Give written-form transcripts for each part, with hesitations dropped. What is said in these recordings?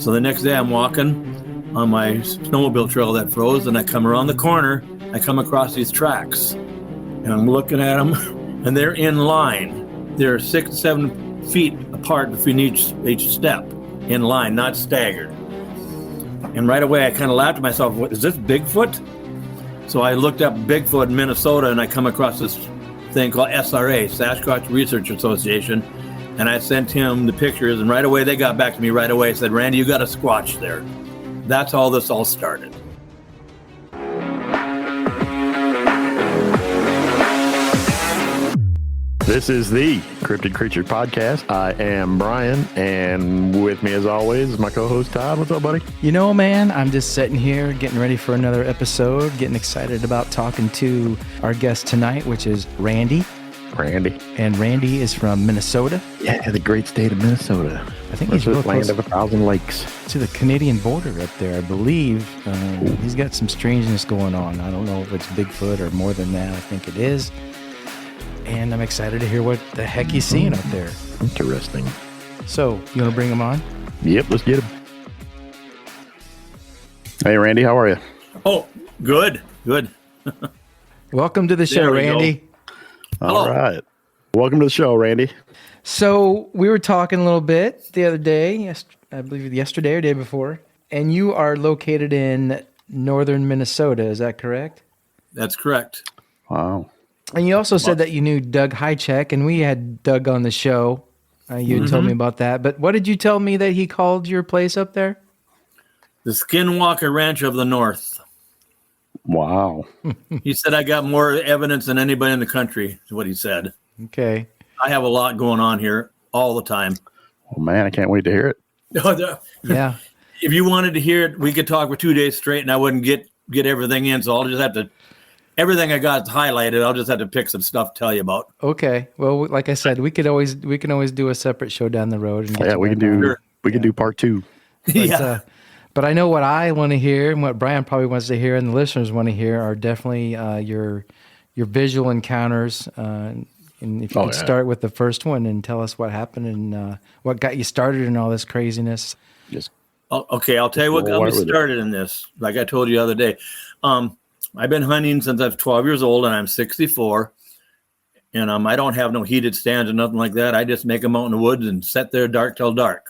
So the next day I'm walking on my snowmobile trail that froze, and I come around the corner, I come across these tracks, and I'm looking at them, and they're in line. They're 6 to 7 feet apart between each step, in line, not staggered. And right away I kind of laughed to myself, what, is this Bigfoot? So I looked up Bigfoot in Minnesota, and I come across this thing called SRA, Sasquatch Research Association, and I sent him the pictures, and right away they got back to me right away, said, Randy, you got a Squatch there. That's how this all started. This is the Cryptid Creature Podcast. I am Brian, and with me as always is my co-host Todd. What's up, buddy? You know, man, I'm just sitting here getting ready for another episode, getting excited about talking to our guest tonight, which is Randy. And Randy is from Minnesota. Yeah, the great state of Minnesota. I think he's real land close of 1,000 lakes. to the Canadian border up there, I believe. He's got some strangeness going on. I don't know if it's Bigfoot or more than that. I think it is. And I'm excited to hear what the heck he's seeing up there. Interesting. So, you want to bring him on? Yep, let's get him. Hey, Randy, how are you? Oh, good. Welcome to the show, There we Randy. go. All right. Welcome to the show, Randy. So we were talking a little bit the other day, I believe yesterday or day before, and you are located in northern Minnesota. Is that correct? That's correct. Wow. And you also said that you knew Doug Highcheck, and we had Doug on the show. You had told me about that. But what did you tell me that he called your place up there? The Skinwalker Ranch of the North. Wow. He said, I got more evidence than anybody in the country, is what he said. Okay. I have a lot going on here all the time. Oh, man, I can't wait to hear it. Yeah. If you wanted to hear it, we could talk for 2 days straight, and I wouldn't get everything in. So I'll just have to, everything I got highlighted, I'll just have to pick some stuff to tell you about. Okay. Well, like I said, we can always do a separate show down the road. And Yeah, we can do part 2. Yeah. But I know what I want to hear, and what Brian probably wants to hear, and the listeners want to hear are definitely your visual encounters. And if you could start with the first one and tell us what happened and what got you started in all this craziness. Okay, I'll tell you what got me started in this. Like I told you the other day, I've been hunting since I was 12 years old, and I'm 64. And I don't have no heated stands or nothing like that. I just make them out in the woods and sit there dark till dark.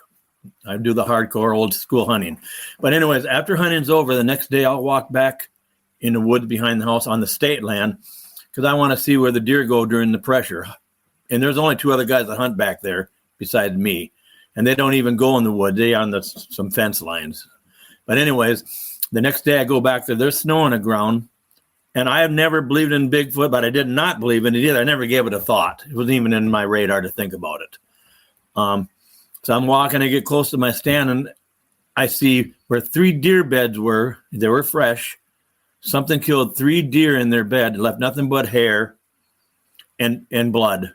I do the hardcore old school hunting. But anyways, after hunting's over, the next day I'll walk back in the woods behind the house on the state land because I want to see where the deer go during the pressure. And there's only 2 other guys that hunt back there besides me. And they don't even go in the woods. They on some fence lines. But anyways, the next day I go back there. There's snow on the ground. And I have never believed in Bigfoot, but I did not believe in it either. I never gave it a thought. It wasn't even in my radar to think about it. So I'm walking, I get close to my stand, and I see where 3 deer beds were. They were fresh. Something killed 3 deer in their bed, left nothing but hair and blood.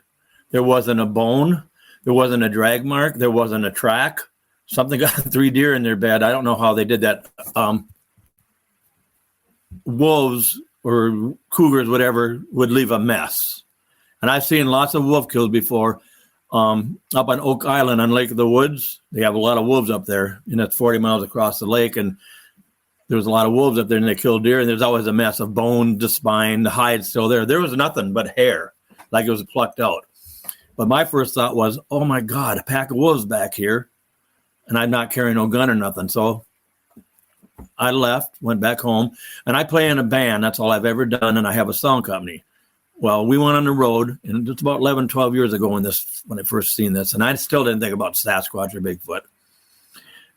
There wasn't a bone. There wasn't a drag mark. There wasn't a track. Something got 3 deer in their bed. I don't know how they did that. Wolves or cougars, whatever, would leave a mess. And I've seen lots of wolf kills before. Up on Oak Island on Lake of the Woods, they have a lot of wolves up there, and that's 40 miles across the lake. And there was a lot of wolves up there, and they killed deer. And there's always a mess of bone, the spine, the hide's still there. There was nothing but hair, like it was plucked out. But my first thought was, oh my God, a pack of wolves back here, and I'm not carrying no gun or nothing. So I left, went back home, and I play in a band. That's all I've ever done, and I have a sound company. Well, we went on the road, and it's about 11, 12 years ago when I first seen this, and I still didn't think about Sasquatch or Bigfoot.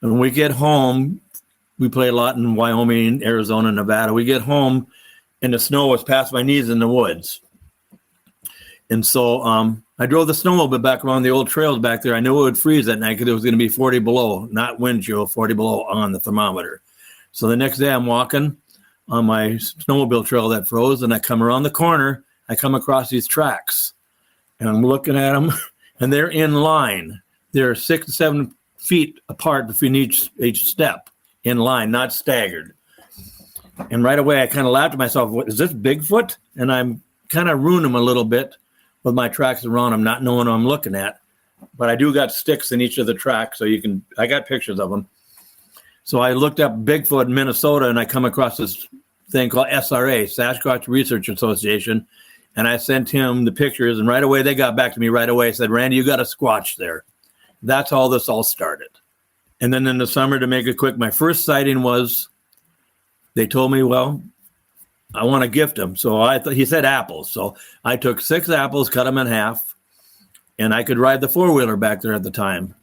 And when we get home, we play a lot in Wyoming, Arizona, Nevada. We get home, and the snow was past my knees in the woods. And so I drove the snowmobile back around the old trails back there. I knew it would freeze that night because it was going to be 40 below, not wind chill, 40 below on the thermometer. So the next day I'm walking on my snowmobile trail that froze, and I come around the corner. I come across these tracks, and I'm looking at them, and they're in line. They're 6 to 7 feet apart between each step, in line, not staggered. And right away, I kind of laughed to myself, what, is this Bigfoot? And I'm kind of ruining them a little bit with my tracks around them, not knowing what I'm looking at. But I do got sticks in each of the tracks, so I got pictures of them. So I looked up Bigfoot in Minnesota, and I come across this thing called SRA, Sasquatch Research Association, and I sent him the pictures, and right away they got back to me right away. Said, Randy, you got a Squatch there. That's how this all started. And then in the summer, to make it quick, my first sighting was, they told me, well, I want to gift him. So he said apples. So I took 6 apples, cut them in half, and I could ride the 4-wheeler back there at the time.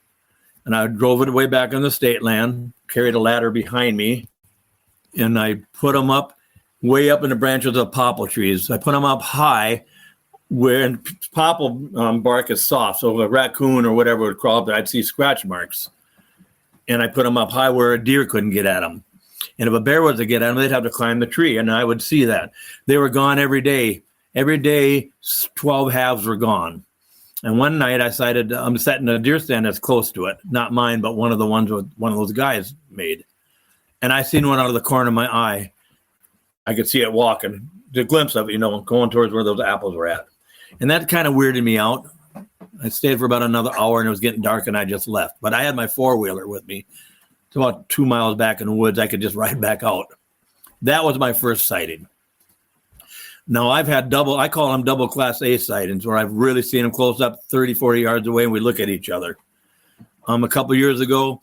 And I drove it way back on the state land, carried a ladder behind me, and I put them up way up in the branches of popple trees. I put them up high where popple bark is soft. So if a raccoon or whatever would crawl up there, I'd see scratch marks. And I put them up high where a deer couldn't get at them. And if a bear was to get at them, they'd have to climb the tree, and I would see that. They were gone every day. Every day, 12 halves were gone. And one night I decided I'm setting a deer stand that's close to it. Not mine, but one of the ones with one of those guys made. And I seen one out of the corner of my eye. I could see it walking, the glimpse of it, going towards where those apples were at. And that kind of weirded me out. I stayed for about another hour, and it was getting dark, and I just left. But I had my 4-wheeler with me. It's about 2 miles back in the woods. I could just ride back out. That was my first sighting. Now, I've had I call them double class A sightings, where I've really seen them close up 30, 40 yards away, and we look at each other. A couple years ago,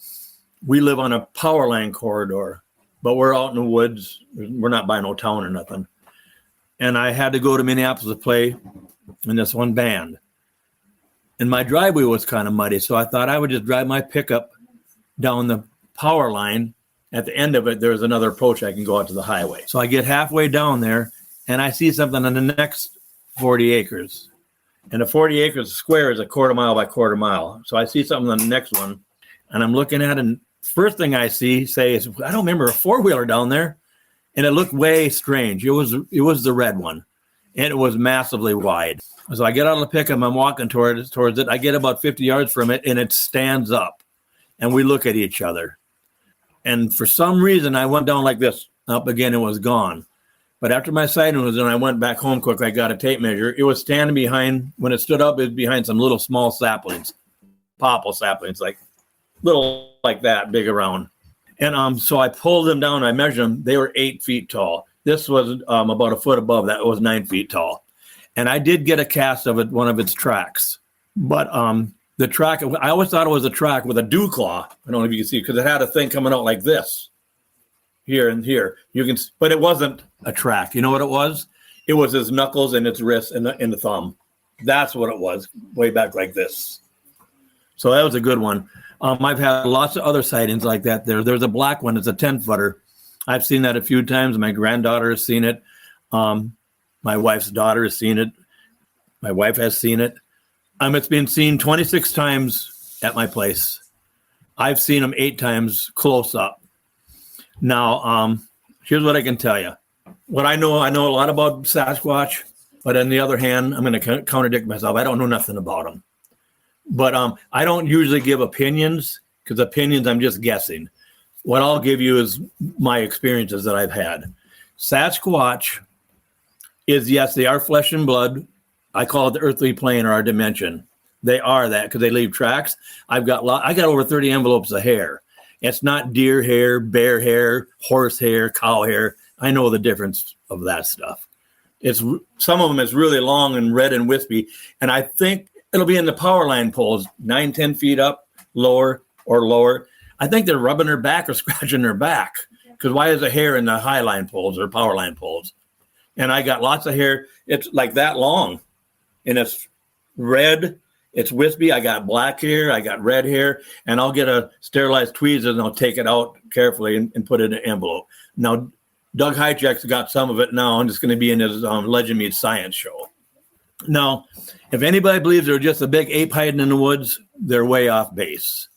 we live on a power line corridor, but we're out in the woods. We're not by no town or nothing. And I had to go to Minneapolis to play in this one band. And my driveway was kind of muddy, so I thought I would just drive my pickup down the power line. At the end of it, there's another approach I can go out to the highway. So I get halfway down there, and I see something on the next 40 acres. And the 40 acres square is a quarter mile by quarter mile. So I see something on the next one, and I'm looking at it, and first thing I see is, I don't remember a 4-wheeler down there. And it looked way strange. It was the red one, and it was massively wide. So I get out of the pickup, I'm walking towards it. I get about 50 yards from it, and it stands up, and we look at each other. And for some reason, I went down like this. Up again, it was gone. But after my sighting was done, I went back home quick. I got a tape measure. It was standing behind, when it stood up, it was behind some little small saplings, popple saplings, like little like that, big around. And so I pulled them down. I measured them. They were 8 feet tall. This was about a foot above that. It was 9 feet tall. And I did get a cast of it, one of its tracks. But the track, I always thought it was a track with a dew claw. I don't know if you can see, because it had a thing coming out like this, here and here. But it wasn't a track. You know what it was? It was his knuckles and its wrist and the thumb. That's what it was, way back like this. So that was a good one. I've had lots of other sightings like that. There's a black one. It's a 10-footer. I've seen that a few times. My granddaughter has seen it. My wife's daughter has seen it. My wife has seen it. It's been seen 26 times at my place. I've seen them 8 times close up. Now, here's what I can tell you. What I know a lot about Sasquatch, but on the other hand, I'm going to contradict myself. I don't know nothing about them. But I don't usually give opinions, because opinions, I'm just guessing. What I'll give you is my experiences that I've had. Sasquatch is, yes, they are flesh and blood. I call it the earthly plane or our dimension. They are that because they leave tracks. I got over 30 envelopes of hair. It's not deer hair, bear hair, horse hair, cow hair. I know the difference of that stuff. Some of them is really long and red and wispy, and I think it'll be in the power line poles, 9, 10 feet up, lower or lower. I think they're rubbing their back or scratching their back, because why is the hair in the high line poles or power line poles? And I got lots of hair. It's like that long, and it's red. It's wispy. I got black hair. I got red hair, and I'll get a sterilized tweezers and I'll take it out carefully and put it in an envelope. Now, Doug Hychek's got some of it now, and it's going to be in his Legend Meets Science show. Now, if anybody believes they're just a big ape hiding in the woods, they're way off base.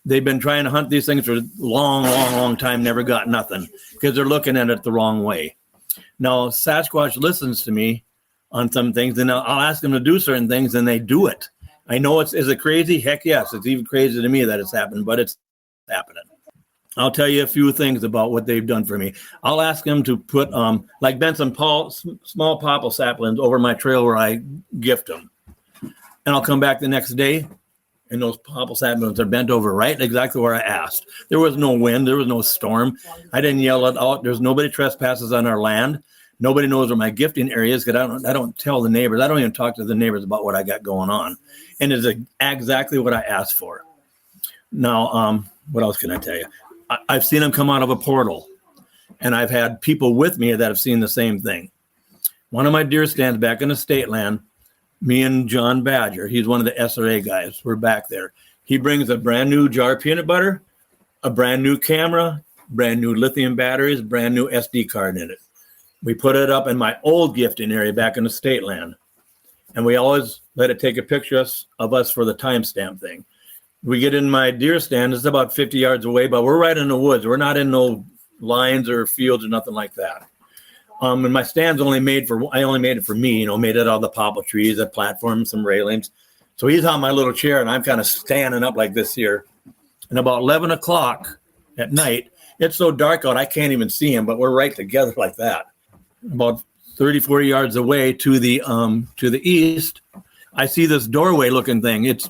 They've been trying to hunt these things for a long time, never got nothing, because they're looking at it the wrong way. Now, Sasquatch listens to me on some things, and I'll ask them to do certain things, and they do it. I know is it crazy? Heck yes, it's even crazy to me that it's happened, but it's happening. I'll tell you a few things about what they've done for me. I'll ask them to put, like Benson small popple saplings over my trail where I gift them. And I'll come back the next day, and those popple saplings are bent over right exactly where I asked. There was no wind. There was no storm. I didn't yell it out. There's nobody trespasses on our land. Nobody knows where my gifting area is because I don't tell the neighbors. I don't even talk to the neighbors about what I got going on. And it's exactly what I asked for. Now, what else can I tell you? I've seen them come out of a portal, and I've had people with me that have seen the same thing. One of my deer stands back in the state land, me and John Badger, he's one of the SRA guys. We're back there. He brings a brand new jar of peanut butter, a brand new camera, brand new lithium batteries, brand new SD card in it. We put it up in my old gifting area back in the state land. And we always let it take a picture of us for the timestamp thing. We get in my deer stand, it's about 50 yards away, but we're right in the woods. We're not in no lines or fields or nothing like that. And my stand's I only made it for me, made it out of the popple trees, a platform, some railings. So he's on my little chair and I'm kind of standing up like this here. And about 11 o'clock at night, it's so dark out, I can't even see him, but we're right together like that. About 30, 40 yards away to the east, I see this doorway looking thing. It's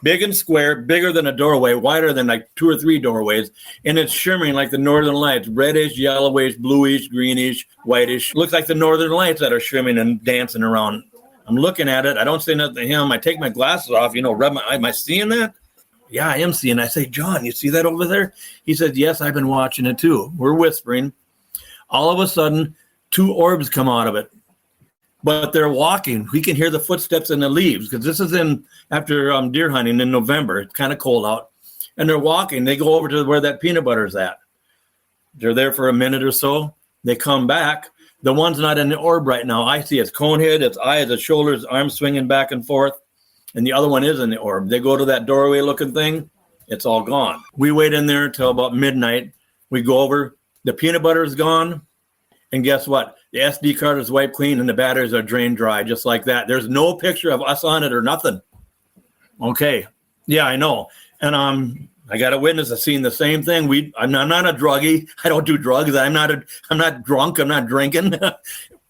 big and square, bigger than a doorway, wider than like 2 or 3 doorways, and it's shimmering like the northern lights, reddish, yellowish, bluish, greenish, whitish. Looks like the northern lights that are shimmering and dancing around. I'm looking at it. I don't say nothing to him. I take my glasses off, rub my eye. Am I seeing that? Yeah, I am seeing. I say, John, you see that over there? He says, yes, I've been watching it too. We're whispering. All of a sudden, 2 orbs come out of it. But they're walking. We can hear the footsteps in the leaves because this is after deer hunting in November. It's kind of cold out. And they're walking. They go over to where that peanut butter is at. They're there for a minute or so. They come back. The one's not in the orb right now. I see its cone head, its eyes, its shoulders, arms swinging back and forth. And the other one is in the orb. They go to that doorway looking thing. It's all gone. We wait in there until about midnight. We go over. The peanut butter is gone. And guess what? The SD card is wiped clean and the batteries are drained dry, just like that. There's no picture of us on it or nothing. Okay. Yeah, I know. And I got a witness that's seen the same thing. I'm not a druggie. I don't do drugs. I'm not drunk. I'm not drinking.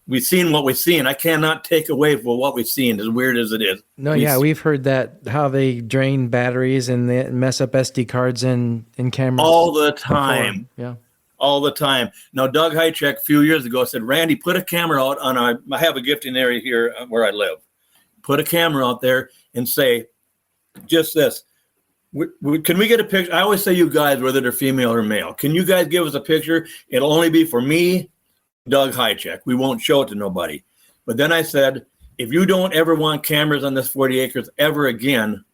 We've seen what we've seen. I cannot take away from what we've seen, as weird as it is. No, we've heard that, how they drain batteries and they mess up SD cards in cameras. All the time. Before. Yeah. All the time. Now, Doug Hychek a few years ago said, Randy, put a camera out I have a gifting area here where I live. Put a camera out there and say just this. Can we get a picture? I always say you guys, whether they're female or male. Can you guys give us a picture? It'll only be for me, Doug Hychek. We won't show it to nobody. But then I said, if you don't ever want cameras on this 40 acres ever again,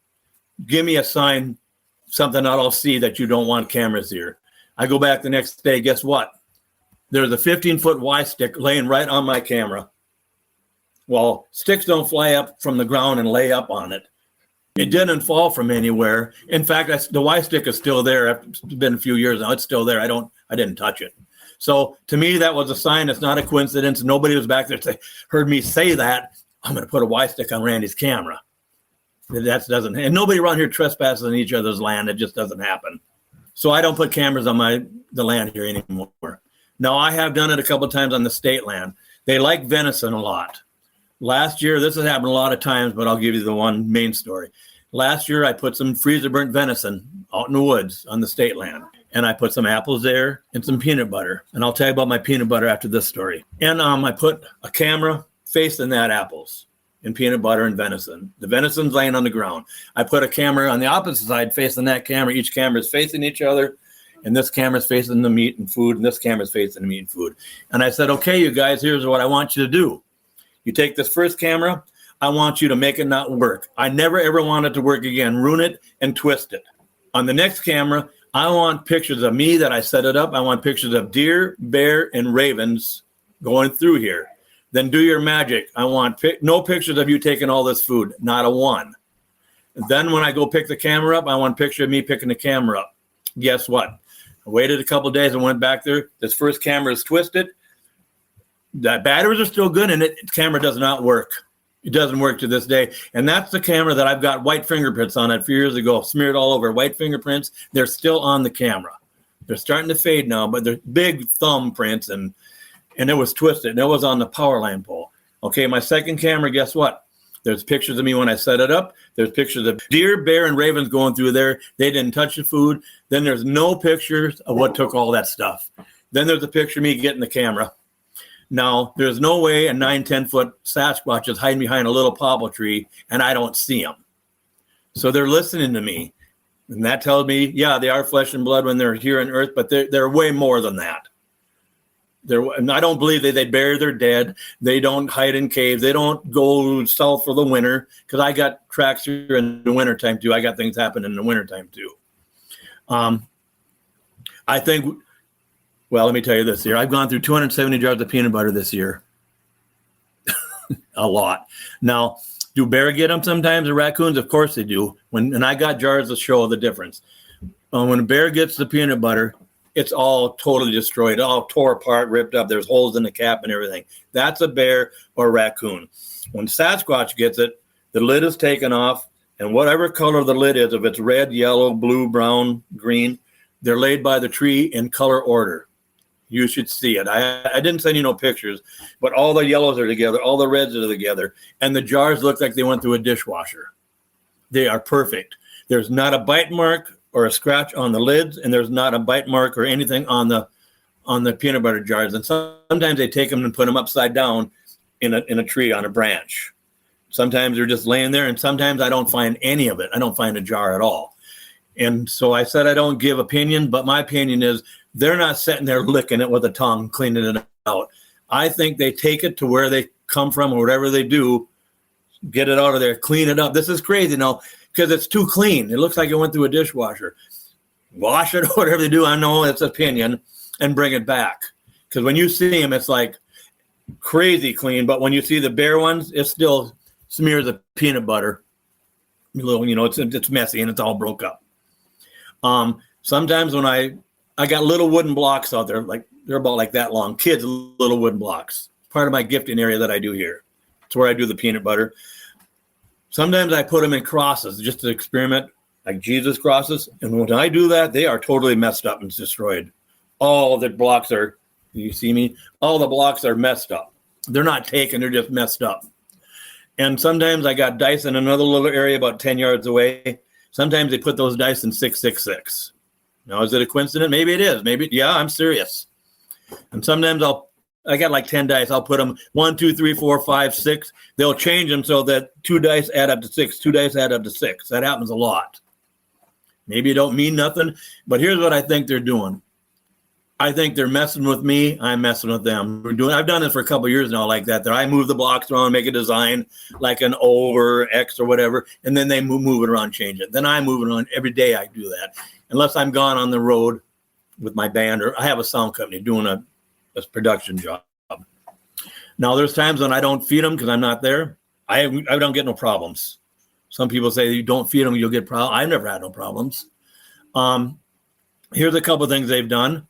give me a sign, something that I'll see that you don't want cameras here. I go back the next day. Guess what? There's a 15-foot Y stick laying right on my camera. Well, sticks don't fly up from the ground and lay up on it. It didn't fall from anywhere. In fact, the Y stick is still there. It's been a few years now. It's still there. I didn't touch it. So to me, that was a sign. It's not a coincidence. Nobody was back there heard me say that. I'm going to put a Y stick on Randy's camera. And nobody around here trespasses on each other's land. It just doesn't happen. So I don't put cameras on the land here anymore. Now, I have done it a couple of times on the state land. They like venison a lot. Last year, this has happened a lot of times, but I'll give you the one main story. Last year, I put some freezer burnt venison out in the woods on the state land. And I put some apples there and some peanut butter. And I'll tell you about my peanut butter after this story. And I put a camera facing that apples and peanut butter and venison. The venison's laying on the ground. I put a camera on the opposite side facing that camera. Each camera is facing each other. And this camera's facing the meat and food. And this camera's facing the meat and food. And I said, okay, you guys, here's what I want you to do. You take this first camera. I want you to make it not work. I never, ever want it to work again. Ruin it and twist it. On the next camera, I want pictures of me that I set it up. I want pictures of deer, bear, and ravens going through here. Then do your magic. I want no pictures of you taking all this food, not a one. And then when I go pick the camera up, I want a picture of me picking the camera up. Guess what? I waited a couple of days and went back there. This first camera is twisted. The batteries are still good, and the camera does not work. It doesn't work to this day. And that's the camera that I've got white fingerprints on it a few years ago, smeared all over. White fingerprints. They're still on the camera. They're starting to fade now, but they're big thumb prints, and it was twisted. And it was on the power line pole. Okay, my second camera, guess what? There's pictures of me when I set it up. There's pictures of deer, bear, and ravens going through there. They didn't touch the food. Then there's no pictures of what took all that stuff. Then there's a picture of me getting the camera. Now, there's no way a 9-10-foot Sasquatch is hiding behind a little poplar tree and I don't see them. So they're listening to me. And that tells me, yeah, they are flesh and blood when they're here on Earth, but they're way more than that. And I don't believe that they bury their dead. They don't hide in caves. They don't go south for the winter, because I got tracks here in the wintertime too. I got things happen in the wintertime too. I think, well, let me tell you this here. I've gone through 270 jars of peanut butter this year. A lot. Now, do bear get them sometimes, or raccoons? Of course they do. And I got jars to show the difference. When a bear gets the peanut butter, it's all totally destroyed, all tore apart, ripped up. There's holes in the cap and everything. That's a bear or a raccoon. When Sasquatch gets it, the lid is taken off, and whatever color the lid is, if it's red, yellow, blue, brown, green, they're laid by the tree in color order. You should see it. I didn't send you no pictures, but all the yellows are together, all the reds are together, and the jars look like they went through a dishwasher. They are perfect. There's not a bite mark or a scratch on the lids, and there's not a bite mark or anything on the peanut butter jars. And sometimes they take them and put them upside down in a tree on a branch. Sometimes they're just laying there, and sometimes I don't find any of it. I don't find a jar at all. And so I said I don't give opinion, but my opinion is they're not sitting there licking it with a tongue, cleaning it out. I think they take it to where they come from, or whatever they do, get it out of there, clean it up. This is crazy now, because it's too clean. It looks like it went through a dishwasher. Wash it or whatever they do. I know it's opinion, and bring it back. Because when you see them, it's like crazy clean. But when you see the bear ones, it still smears of peanut butter. It's messy and it's all broke up. Sometimes when I got little wooden blocks out there, like they're about like that long, kids, little wooden blocks. Part of my gifting area that I do here. It's where I do the peanut butter. Sometimes I put them in crosses just to experiment, like Jesus crosses. And when I do that, they are totally messed up and destroyed. All the blocks are, you see me? All the blocks are messed up. They're not taken, they're just messed up. And sometimes I got dice in another little area about 10 yards away. Sometimes they put those dice in 666. Now, is it a coincidence? Maybe it is. Maybe, yeah, I'm serious. And sometimes I got like 10 dice. I'll put them 1, 2, 3, 4, 5, 6. They'll change them so that 2 dice add up to 6. 2 dice add up to 6. That happens a lot. Maybe it don't mean nothing, but here's what I think they're doing. I think they're messing with me. I'm messing with them. I've done this for a couple of years now like that. I move the blocks around, make a design like an O or X or whatever, and then they move it around, change it. Then I move it around. Every day I do that. Unless I'm gone on the road with my band, or I have a sound company doing a production job. Now, there's times when I don't feed them because I'm not there. I don't get no problems. Some people say you don't feed them, you'll get problems. I've never had no problems. Here's a couple of things they've done.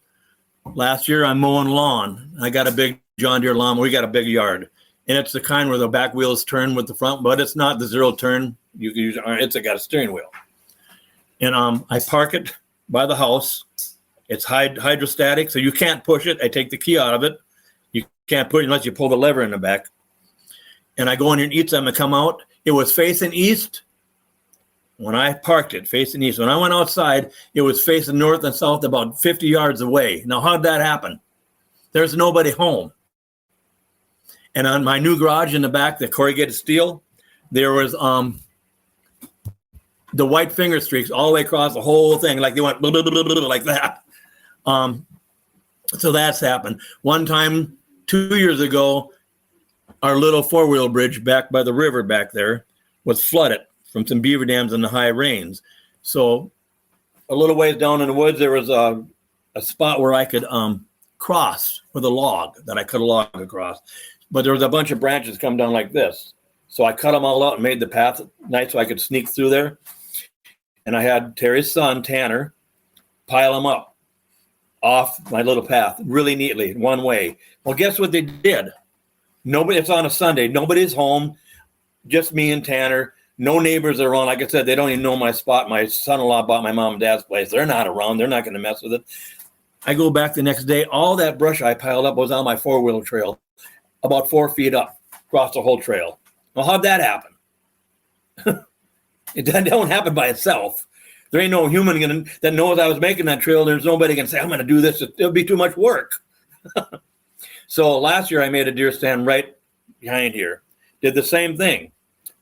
Last year, I'm mowing lawn. I got a big John Deere lawn. We got a big yard. And it's the kind where the back wheels turn with the front, but it's not the zero turn. You can use it's got a steering wheel. And I park it by the house. It's hydrostatic, so you can't push it. I take the key out of it. You can't put it unless you pull the lever in the back. And I go in here and eat something and come out. It was facing east. When I parked it, facing east. When I went outside, it was facing north and south about 50 yards away. Now, how'd that happen? There's nobody home. And on my new garage in the back, the corrugated steel, there was the white finger streaks all the way across the whole thing, like they went blah, blah, blah, blah, blah, like that. So that's happened. One time, 2 years ago, our little four-wheel bridge back by the river back there was flooded from some beaver dams in the high rains. So a little ways down in the woods, there was a spot where I could cross with a log that I cut a log across. But there was a bunch of branches come down like this. So I cut them all out and made the path nice so I could sneak through there. And I had Terry's son, Tanner, pile them up off my little path really neatly, one way. Well, guess what they did? It's on a Sunday. Nobody's home, just me and Tanner. No neighbors are around. Like I said, they don't even know my spot. My son-in-law bought my mom and dad's place. They're not around. They're not going to mess with it. I go back the next day. All that brush I piled up was on my four-wheel trail, about 4 feet up, across the whole trail. Well, how'd that happen? It don't happen by itself. There ain't no human that knows I was making that trail. There's nobody can say, I'm going to do this. It'll be too much work. So last year I made a deer stand right behind here. Did the same thing.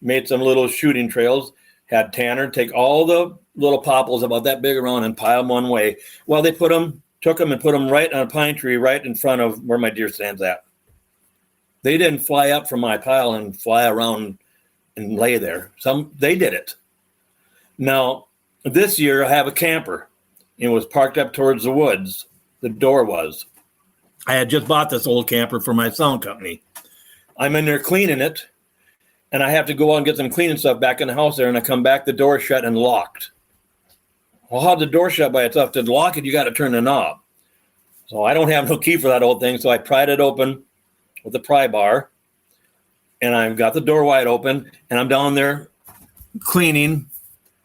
Made some little shooting trails. Had Tanner take all the little popples about that big around and pile them one way. Well, they took them and put them right on a pine tree right in front of where my deer stand's at. They didn't fly up from my pile and fly around and lay there. They did it. Now, this year I have a camper. It was parked up towards the woods. The door was. I had just bought this old camper for my sound company. I'm in there cleaning it, and I have to go out and get some cleaning stuff back in the house there, and I come back, the door shut and locked. Well, how'd the door shut by itself? To lock it, you got to turn the knob. So I don't have no key for that old thing, so I pried it open with a pry bar, and I've got the door wide open, and I'm down there cleaning.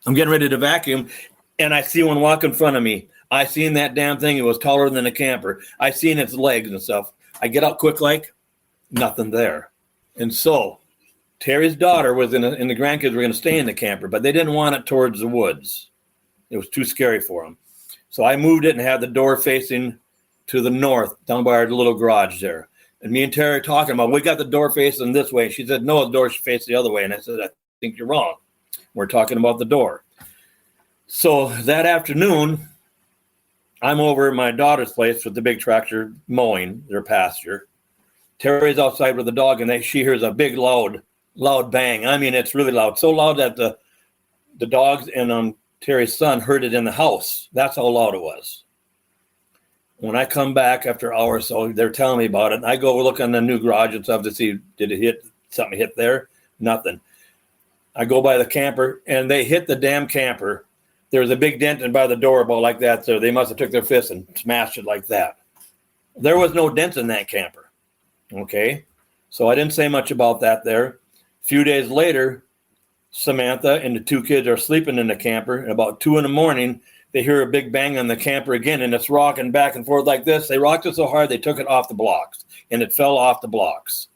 I'm getting ready to vacuum, and I see one walk in front of me. I seen that damn thing. It was taller than a camper. I seen its legs and stuff. I get out quick like, nothing there. And so Terry's daughter was and the grandkids were going to stay in the camper, but they didn't want it towards the woods. It was too scary for them. So I moved it and had the door facing to the north, down by our little garage there. And me and Terry talking about, we got the door facing this way. She said, no, the door should face the other way. And I said, I think you're wrong. We're talking about the door. So that afternoon, I'm over at my daughter's place with the big tractor mowing their pasture. Terry's outside with the dog, and she hears a big, loud bang. I mean, it's really loud. So loud that the dogs and Terry's son heard it in the house. That's how loud it was. When I come back after an hour or so, they're telling me about it. And I go look on the new garage and stuff to see, did it hit something hit there? Nothing. I go by the camper, and they hit the damn camper. There was a big dent in by the door about like that, so they must have took their fist and smashed it like that. There was no dent in that camper. Okay? So I didn't say much about that there. A few days later, Samantha and the two kids are sleeping in the camper. And about 2 a.m, they hear a big bang on the camper again, and it's rocking back and forth like this. They rocked it so hard they took it off the blocks, and it fell off the blocks.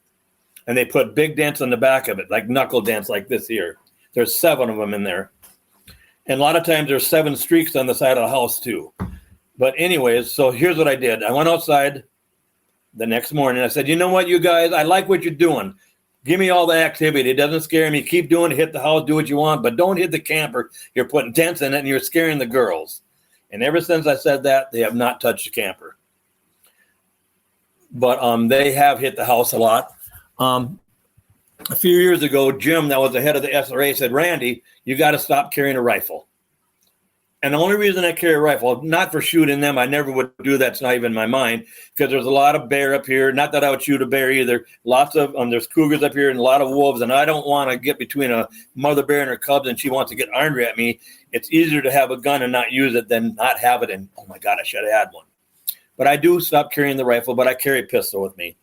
And they put big dents on the back of it, like knuckle dents like this here. There's 7 of them in there. And a lot of times there's 7 streaks on the side of the house too. But anyways, so here's what I did. I went outside the next morning. I said, you know what, you guys, I like what you're doing. Give me all the activity. It doesn't scare me. Keep doing it. Hit the house, do what you want, but don't hit the camper. You're putting dents in it and you're scaring the girls. And ever since I said that, they have not touched the camper. But they have hit the house a lot. A few years ago, Jim, that was the head of the SRA, said, Randy, you got to stop carrying a rifle. And the only reason I carry a rifle, not for shooting them, I never would do that. It's not even in my mind, because there's a lot of bear up here. Not that I would shoot a bear either. Lots of, there's cougars up here and a lot of wolves, and I don't want to get between a mother bear and her cubs and she wants to get angry at me. It's easier to have a gun and not use it than not have it and, oh my God, I should have had one. But I do stop carrying the rifle, but I carry a pistol with me.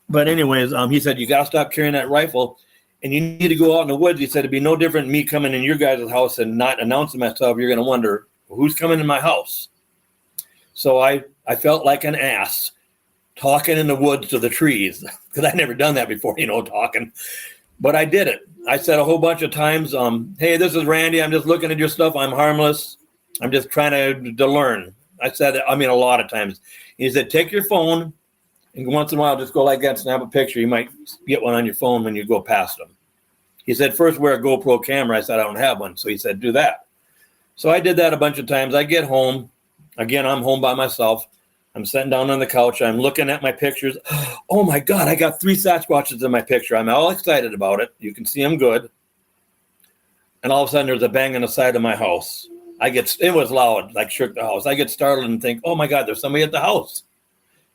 But anyways, he said, you got to stop carrying that rifle and you need to go out in the woods. He said, it'd be no different than me coming in your guys' house and not announcing myself. You're going to wonder, well, who's coming in my house? So I felt like an ass talking in the woods to the trees because I'd never done that before, talking. But I did it. I said a whole bunch of times, hey, this is Randy. I'm just looking at your stuff. I'm harmless. I'm just trying to learn. I said, a lot of times. He said, take your phone. And once in a while, just go like that, snap a picture. You might get one on your phone when you go past them. He said, first wear a GoPro camera. I said, I don't have one. So he said, do that. So I did that a bunch of times. I get home. Again, I'm home by myself. I'm sitting down on the couch. I'm looking at my pictures. Oh, my God, I got 3 Sasquatches in my picture. I'm all excited about it. You can see them good. And all of a sudden, there's a bang on the side of my house. It was loud, like shook the house. I get startled and think, oh, my God, there's somebody at the house.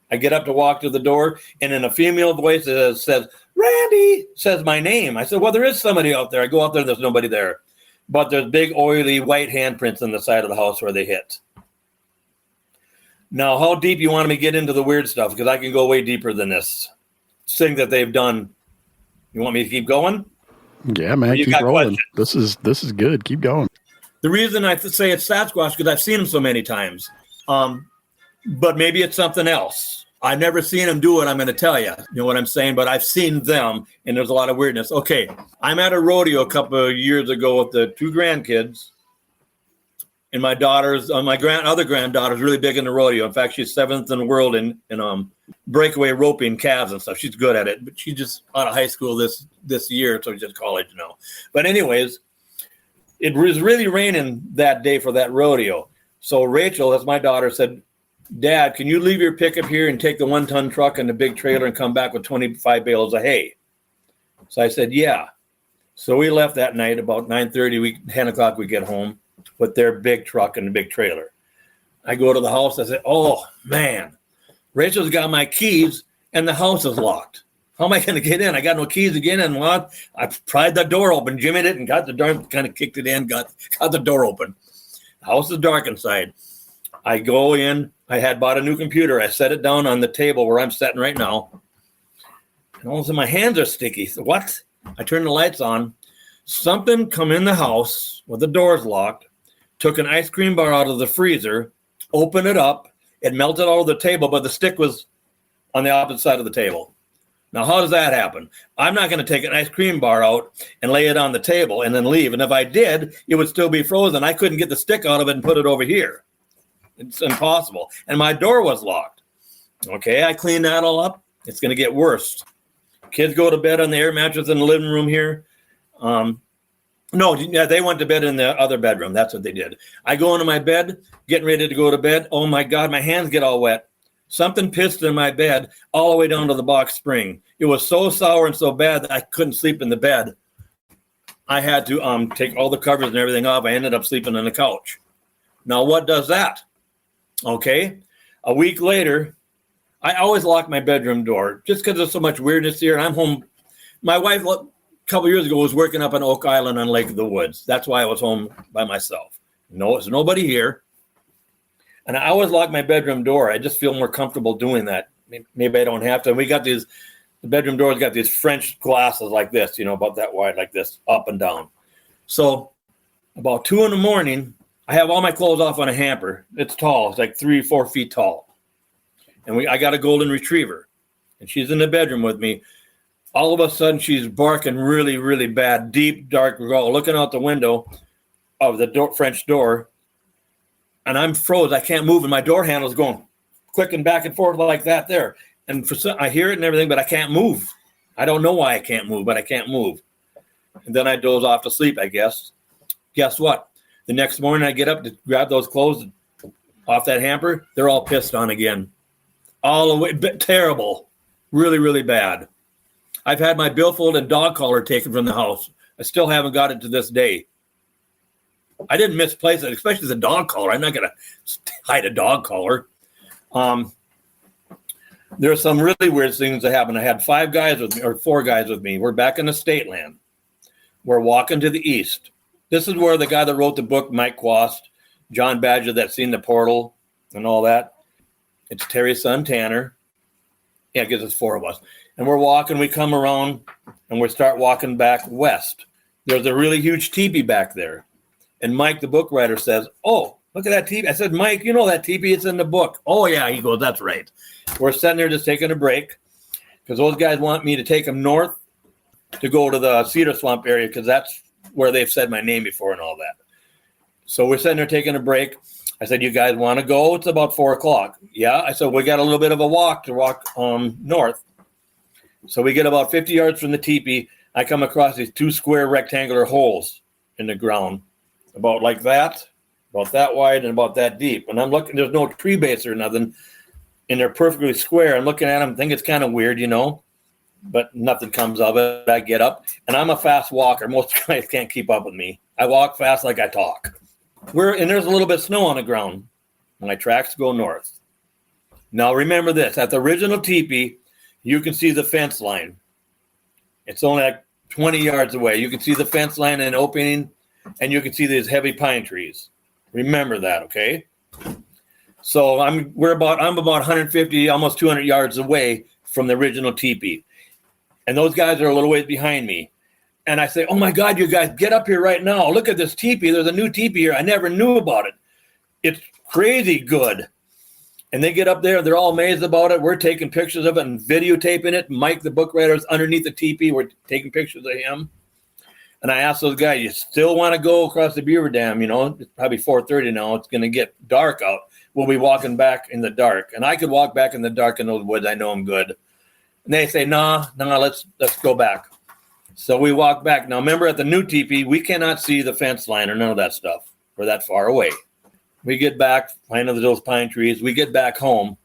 I get up to walk to the door, and in a female voice it says, Randy, says my name. I said, well, there is somebody out there. I go out there, there's nobody there. But there's big, oily, white handprints on the side of the house where they hit. Now, how deep you want me to get into the weird stuff? Because I can go way deeper than this thing that they've done. You want me to keep going? Yeah, man, keep rolling. Questions? This is good. Keep going. The reason I say it's Sasquatch because I've seen them so many times. But maybe it's something else. I've never seen them do it, I'm going to tell you. You know what I'm saying? But I've seen them, and there's a lot of weirdness. Okay, I'm at a rodeo a couple of years ago with the 2 grandkids, and my daughter's, my other granddaughter's really big in the rodeo. In fact, she's 7th in the world in breakaway roping calves and stuff. She's good at it, but she's just out of high school this year, so just college now. But anyways, it was really raining that day for that rodeo. So Rachel, that's my daughter, said, Dad, can you leave your pickup here and take the 1-ton truck and the big trailer and come back with 25 bales of hay? So I said, yeah. So we left that night about 9:30, 10 o'clock we get home with their big truck and the big trailer. I go to the house. I said, oh, man, Rachel's got my keys and the house is locked. How am I going to get in? I got no keys to get in. Well, I pried the door open, jimmied it, and got the door, kind of kicked it in, got the door open. The house is dark inside. I go in. I had bought a new computer. I set it down on the table where I'm sitting right now. And all of a sudden, my hands are sticky. So what? I turn the lights on. Something come in the house with the doors locked, took an ice cream bar out of the freezer, opened it up. It melted all over the table, but the stick was on the opposite side of the table. Now, how does that happen? I'm not going to take an ice cream bar out and lay it on the table and then leave. And if I did, it would still be frozen. I couldn't get the stick out of it and put it over here. It's impossible. And my door was locked. Okay, I cleaned that all up. It's going to get worse. Kids go to bed on the air mattress in the living room here. They went to bed in the other bedroom. That's what they did. I go into my bed, getting ready to go to bed. Oh, my God, my hands get all wet. Something pissed in my bed all the way down to the box spring. It was so sour and so bad that I couldn't sleep in the bed. I had to take all the covers and everything off. I ended up sleeping on the couch. Now, what does that? Okay, a week later, I always lock my bedroom door just because there's so much weirdness here. And I'm home. My wife, a couple years ago, was working up on Oak Island on Lake of the Woods. That's why I was home by myself. No, there's nobody here. And I always lock my bedroom door. I just feel more comfortable doing that. Maybe I don't have to. We got the bedroom door's got these French glasses like this, about that wide, like this, up and down. So about 2 a.m, I have all my clothes off on a hamper. It's tall. It's like 3 or 4 feet tall. And I got a golden retriever. And she's in the bedroom with me. All of a sudden, she's barking really, really bad, deep, dark growl, looking out the window of the French door. And I'm froze. I can't move. And my door handle's going clicking back and forth like that there. And I hear it and everything, but I can't move. I don't know why I can't move, but I can't move. And then I doze off to sleep, I guess. Guess what? The next morning I get up to grab those clothes off that hamper. They're all pissed on again. All the way, terrible. Really, really bad. I've had my billfold and dog collar taken from the house. I still haven't got it to this day. I didn't misplace it, especially the dog collar. I'm not going to hide a dog collar. There are some really weird things that happened. I had 4 guys with me. We're back in the state land. We're walking to the east. This is where the guy that wrote the book, Mike Quast, John Badger, that's seen the portal and all that. It's Terry's son, Tanner. Yeah, because it's 4 of us. And we're walking. We come around, and we start walking back west. There's a really huge teepee back there. And Mike, the book writer, says, oh, look at that teepee. I said, Mike, you know that teepee? It's in the book. Oh, yeah. He goes, that's right. We're sitting there just taking a break because those guys want me to take them north to go to the Cedar Swamp area because that's where they've said my name before and all that. So we're sitting there taking a break. I said, you guys want to go? It's about 4 o'clock. Yeah. I said, we got a little bit of a walk to walk north. So we get about 50 yards from the teepee. I come across these 2 square rectangular holes in the ground, about like that, about that wide and about that deep. And I'm looking, there's no tree base or nothing, and they're perfectly square. I'm looking at them, think it's kind of weird, but nothing comes of it. I get up, and I'm a fast walker. Most guys can't keep up with me. I walk fast like I talk. And there's a little bit of snow on the ground. My tracks go north. Now remember this, at the original teepee, you can see the fence line. It's only like 20 yards away. You can see the fence line and opening, and you can see these heavy pine trees. Remember that, okay? So I'm about 150, almost 200 yards away from the original teepee. And those guys are a little ways behind me. And I say, oh my God, you guys, get up here right now. Look at this teepee. There's a new teepee here. I never knew about it. It's crazy good. And they get up there, they're all amazed about it. We're taking pictures of it and videotaping it. Mike, the book writer, is underneath the teepee. We're taking pictures of him. And I asked those guys, you still want to go across the beaver dam? You know, it's probably 4:30 now. It's going to get dark out. We'll be walking back in the dark. And I could walk back in the dark in those woods. I know I'm good. And they say, nah, let's go back. So we walk back. Now, remember, at the new teepee, we cannot see the fence line or none of that stuff. We're that far away. We get back, find those pine trees. We get back home.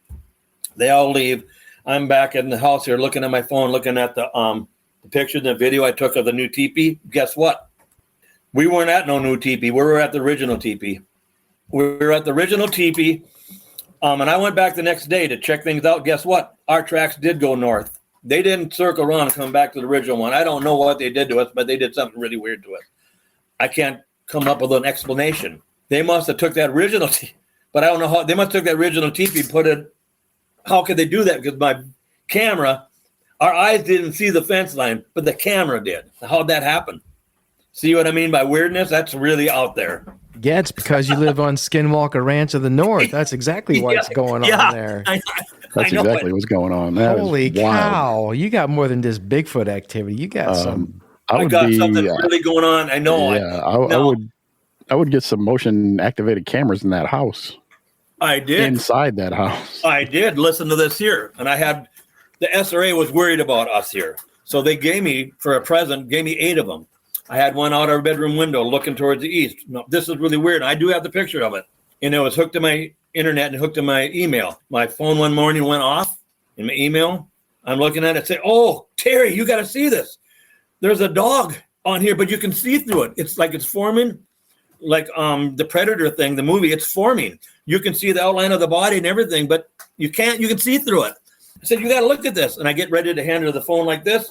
They all leave. I'm back in the house here looking at my phone, looking at the picture, the video I took of the new teepee. Guess what? We weren't at no new teepee. We were at the original teepee. We were at the original teepee. And I went back the next day to check things out. Guess what? Our tracks did go north. They didn't circle around and come back to the original one. I don't know what they did to us, but they did something really weird to us. I can't come up with an explanation. They must have took that original but I don't know how. They must have took that original teepee, put it. How could they do that? Because my camera, our eyes didn't see the fence line, but the camera did. How'd that happen? See what I mean by weirdness? That's really out there. Yeah, it's because you live on Skinwalker Ranch of the North. That's exactly what's going on there. That's exactly what's going on. That Holy cow. You got more than just Bigfoot activity. You got some. I got something really going on. I know. Yeah, I would get some motion activated cameras in that house. I did. Inside that house. I did. Listen to this here. And I had, the SRA was worried about us here. So they gave me, for a present, gave me 8 of them. I had one out our bedroom window looking towards the east. No, this is really weird. I do have the picture of it. And it was hooked to my internet and hooked to my email. My phone one morning went off in my email. I'm looking at it and say, oh, Terry, you got to see this. There's a dog on here, but you can see through it. It's like it's forming. Like the Predator thing, the movie, it's forming. You can see the outline of the body and everything, but you can see through it. I said, you got to look at this. And I get ready to hand her the phone like this.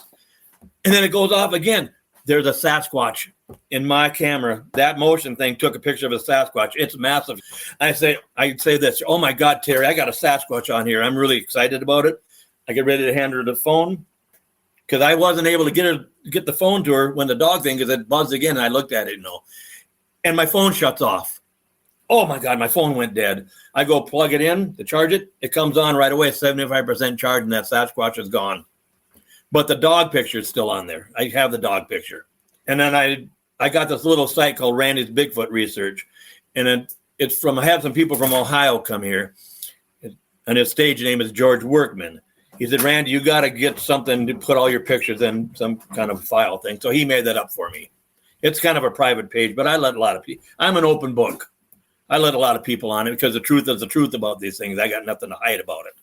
And then it goes off again. There's a Sasquatch in my camera. That motion thing took a picture of a Sasquatch. It's massive. I say this, oh my God, Terry, I got a Sasquatch on here. I'm really excited about it. I get ready to hand her the phone because I wasn't able to get the phone to her when the dog thing, because it buzzed again. And I looked at it, and my phone shuts off. Oh my God, my phone went dead. I go plug it in to charge it. It comes on right away, 75% charge, and that Sasquatch is gone. But the dog picture is still on there. I have the dog picture. And then I got this little site called Randy's Bigfoot Research. And it's I had some people from Ohio come here. And his stage name is George Workman. He said, Randy, you got to get something to put all your pictures in, some kind of file thing. So he made that up for me. It's kind of a private page, but I let a lot of people. I'm an open book. I let a lot of people on it because the truth is the truth about these things. I got nothing to hide about it.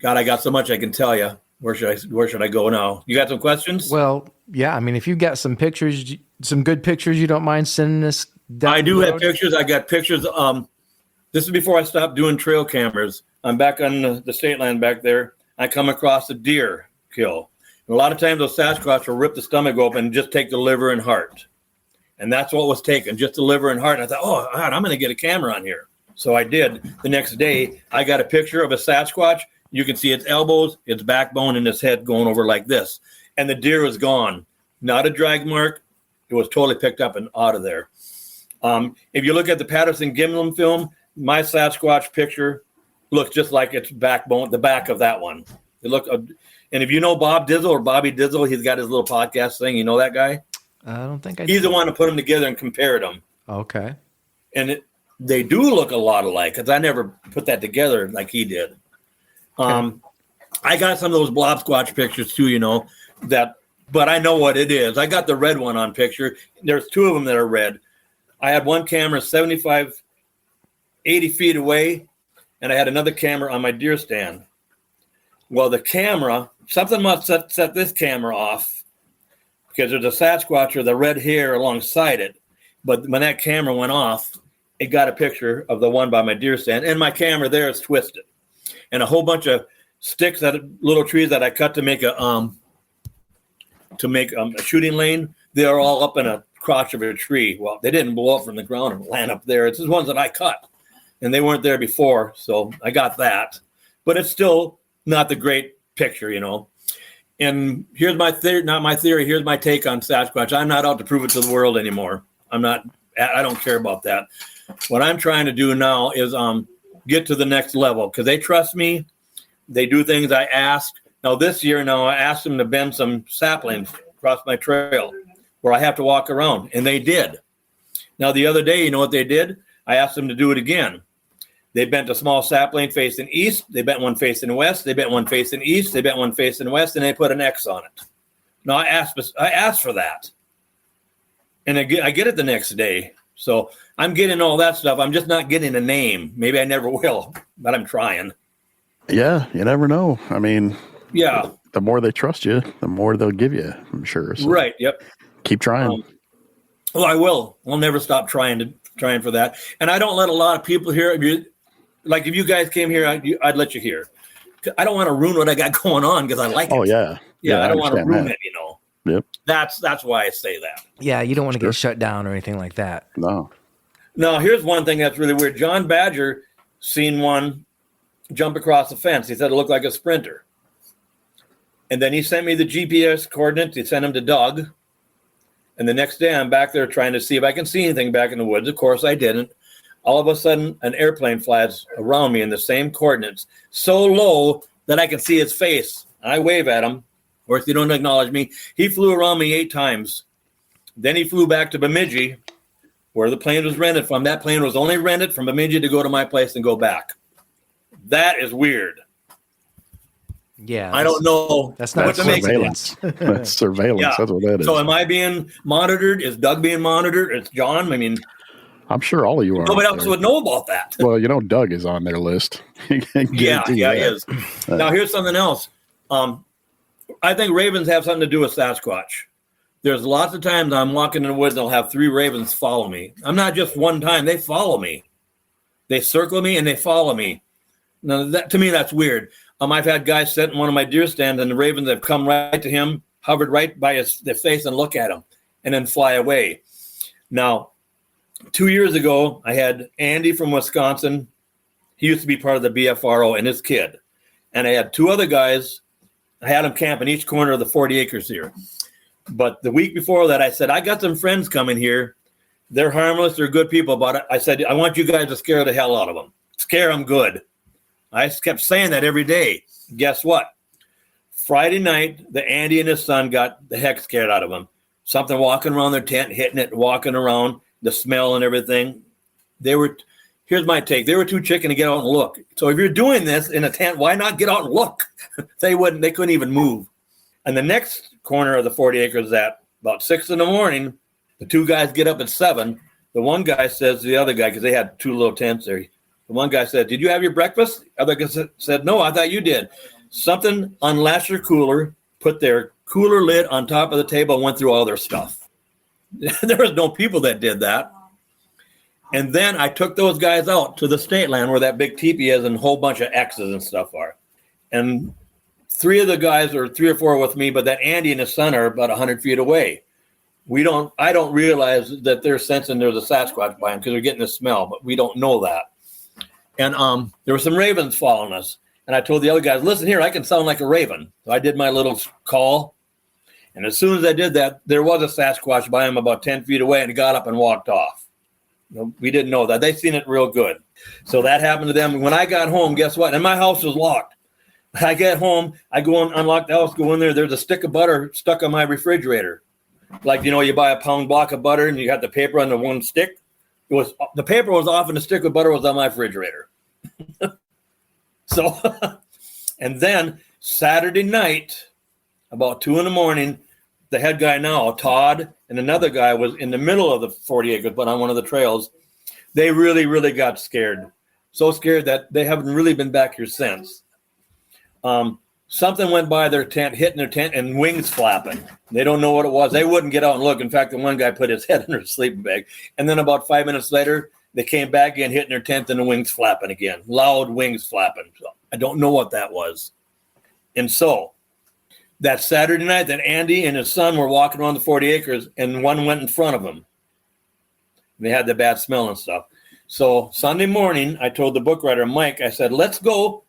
God, I got so much I can tell you. Where should I go now? You got some questions? Well, yeah. I mean, if you've got some pictures, some good pictures, you don't mind sending us down I do have pictures. I got pictures. This is before I stopped doing trail cameras. I'm back on the state line back there. I come across a deer kill. And a lot of times those Sasquatch will rip the stomach open and just take the liver and heart. And that's what was taken, just the liver and heart. And I thought, oh, God, I'm going to get a camera on here. So I did. The next day, I got a picture of a Sasquatch. You can see its elbows, its backbone, and its head going over like this. And the deer was gone. Not a drag mark. It was totally picked up and out of there. If you look at the Patterson Gimlin film, my Sasquatch picture looks just like its backbone, the back of that one. And if you know Bob Dizzle or Bobby Dizzle, he's got his little podcast thing. You know that guy? I don't think He's the one to put them together and compared them. Okay. And they do look a lot alike because I never put that together like he did. Okay. I got some of those blob squatch pictures too, but I know what it is. I got the red one on picture. There's 2 of them that are red. I had one camera 80 feet away, and I had another camera on my deer stand. Well, the camera, something must set this camera off because there's a Sasquatch or the red hair alongside it. But when that camera went off, it got a picture of the one by my deer stand, and my camera there is twisted. And a whole bunch of sticks, little trees that I cut to make a shooting lane, they are all up in a crotch of a tree. Well, they didn't blow up from the ground and land up there. It's the ones that I cut, and they weren't there before, so I got that. But it's still not the great picture, And here's my theory, not my theory. Here's my take on Sasquatch. I'm not out to prove it to the world anymore. I don't care about that. What I'm trying to do now is get to the next level because they trust me. They do things I ask. Now this year, I asked them to bend some saplings across my trail where I have to walk around, and they did. Now the other day, you know what they did? I asked them to do it again. They bent a small sapling facing east. They bent one facing west. They bent one facing east. They bent one facing west, and they put an X on it. Now I asked for that, and I get it the next day. So I'm getting all that stuff. I'm just not getting a name. Maybe I never will, but I'm trying. Yeah, you never know. I mean, yeah, the more they trust you, the more they'll give you, I'm sure. So right. Yep. Keep trying. Well, I will. I'll never stop trying for that. And I don't let a lot of people hear. If you guys came here, I'd let you hear. I don't want to ruin what I got going on because I like it. Oh, yeah. Yeah, I don't want to ruin that. it, Yep. That's why I say that. Yeah, you don't want to get shut down or anything like that. No. Now, here's one thing that's really weird. John Badger seen one jump across the fence. He said it looked like a sprinter. And then he sent me the GPS coordinates. He sent them to Doug. And the next day, I'm back there trying to see if I can see anything back in the woods. Of course, I didn't. All of a sudden, an airplane flies around me in the same coordinates, so low that I can see his face. I wave at him. Of course, he don't acknowledge me. He flew around me 8 times. Then he flew back to Bemidji, where the plane was rented from. That plane was only rented from Bemidji to go to my place and go back. That is weird. Yeah. I don't know. That's not surveillance. That's surveillance. Yeah. That's what that is. So am I being monitored? Is Doug being monitored? It's John? I mean, I'm sure all of you are. nobody else would know about that. Well, Doug is on their list. Yeah, he is. Now, here's something else. I think ravens have something to do with Sasquatch. There's lots of times I'm walking in the woods and I'll have 3 ravens follow me. I'm not just one time. They follow me. They circle me and they follow me. Now, that to me, that's weird. I've had guys sit in one of my deer stands and the ravens have come right to him, hovered right by their face and look at him and then fly away. Now, 2 years ago, I had Andy from Wisconsin. He used to be part of the BFRO and his kid. And I had 2 other guys. I had them camp in each corner of the 40 acres here. But the week before that, I said, I got some friends coming here. They're harmless. They're good people. But I said, I want you guys to scare the hell out of them. Scare them good. I kept saying that every day. Guess what? Friday night, the Andy and his son got the heck scared out of them. Something walking around their tent, hitting it, walking around, the smell and everything. Here's my take. They were too chicken to get out and look. So if you're doing this in a tent, why not get out and look? They couldn't even move. And the next corner of the 40 acres at about 6 a.m, the 2 guys get up at 7. The one guy says to the other guy, because they had 2 little tents there. The one guy said, did you have your breakfast? The other guy said, no, I thought you did. Something unlatched their cooler, put their cooler lid on top of the table, and went through all their stuff. There was no people that did that. And then I took those guys out to the state land where that big teepee is and a whole bunch of X's and stuff are. And 3 of the guys, or 3 or 4 with me, but that Andy and his son are about 100 feet away. I don't realize that they're sensing there's a Sasquatch by them because they're getting the smell, but we don't know that. And there were some ravens following us. And I told the other guys, listen here, I can sound like a raven. So I did my little call. And as soon as I did that, there was a Sasquatch by him about 10 feet away, and he got up and walked off. We didn't know that. They seen it real good. So that happened to them. When I got home, guess what? And my house was locked. I get home, I go and unlock the house, go in there. There's a stick of butter stuck on my refrigerator. Like, you buy a pound block of butter and you got the paper on the one stick. The paper was off and the stick of butter was on my refrigerator. So, and then Saturday night, about 2 a.m, the head guy now, Todd, and another guy was in the middle of the 40 acres, but on one of the trails. They really, really got scared. So scared that they haven't really been back here since. Something went by their tent, hitting their tent, and wings flapping. They don't know what it was. They wouldn't get out and look. In fact, the one guy put his head under a sleeping bag. And then about 5 minutes later, they came back again, hitting their tent, and the wings flapping again. Loud wings flapping. So I don't know what that was. And so that Saturday night, that Andy and his son were walking around the 40 acres, and one went in front of them. They had the bad smell and stuff. So Sunday morning, I told the book writer, Mike, I said, let's go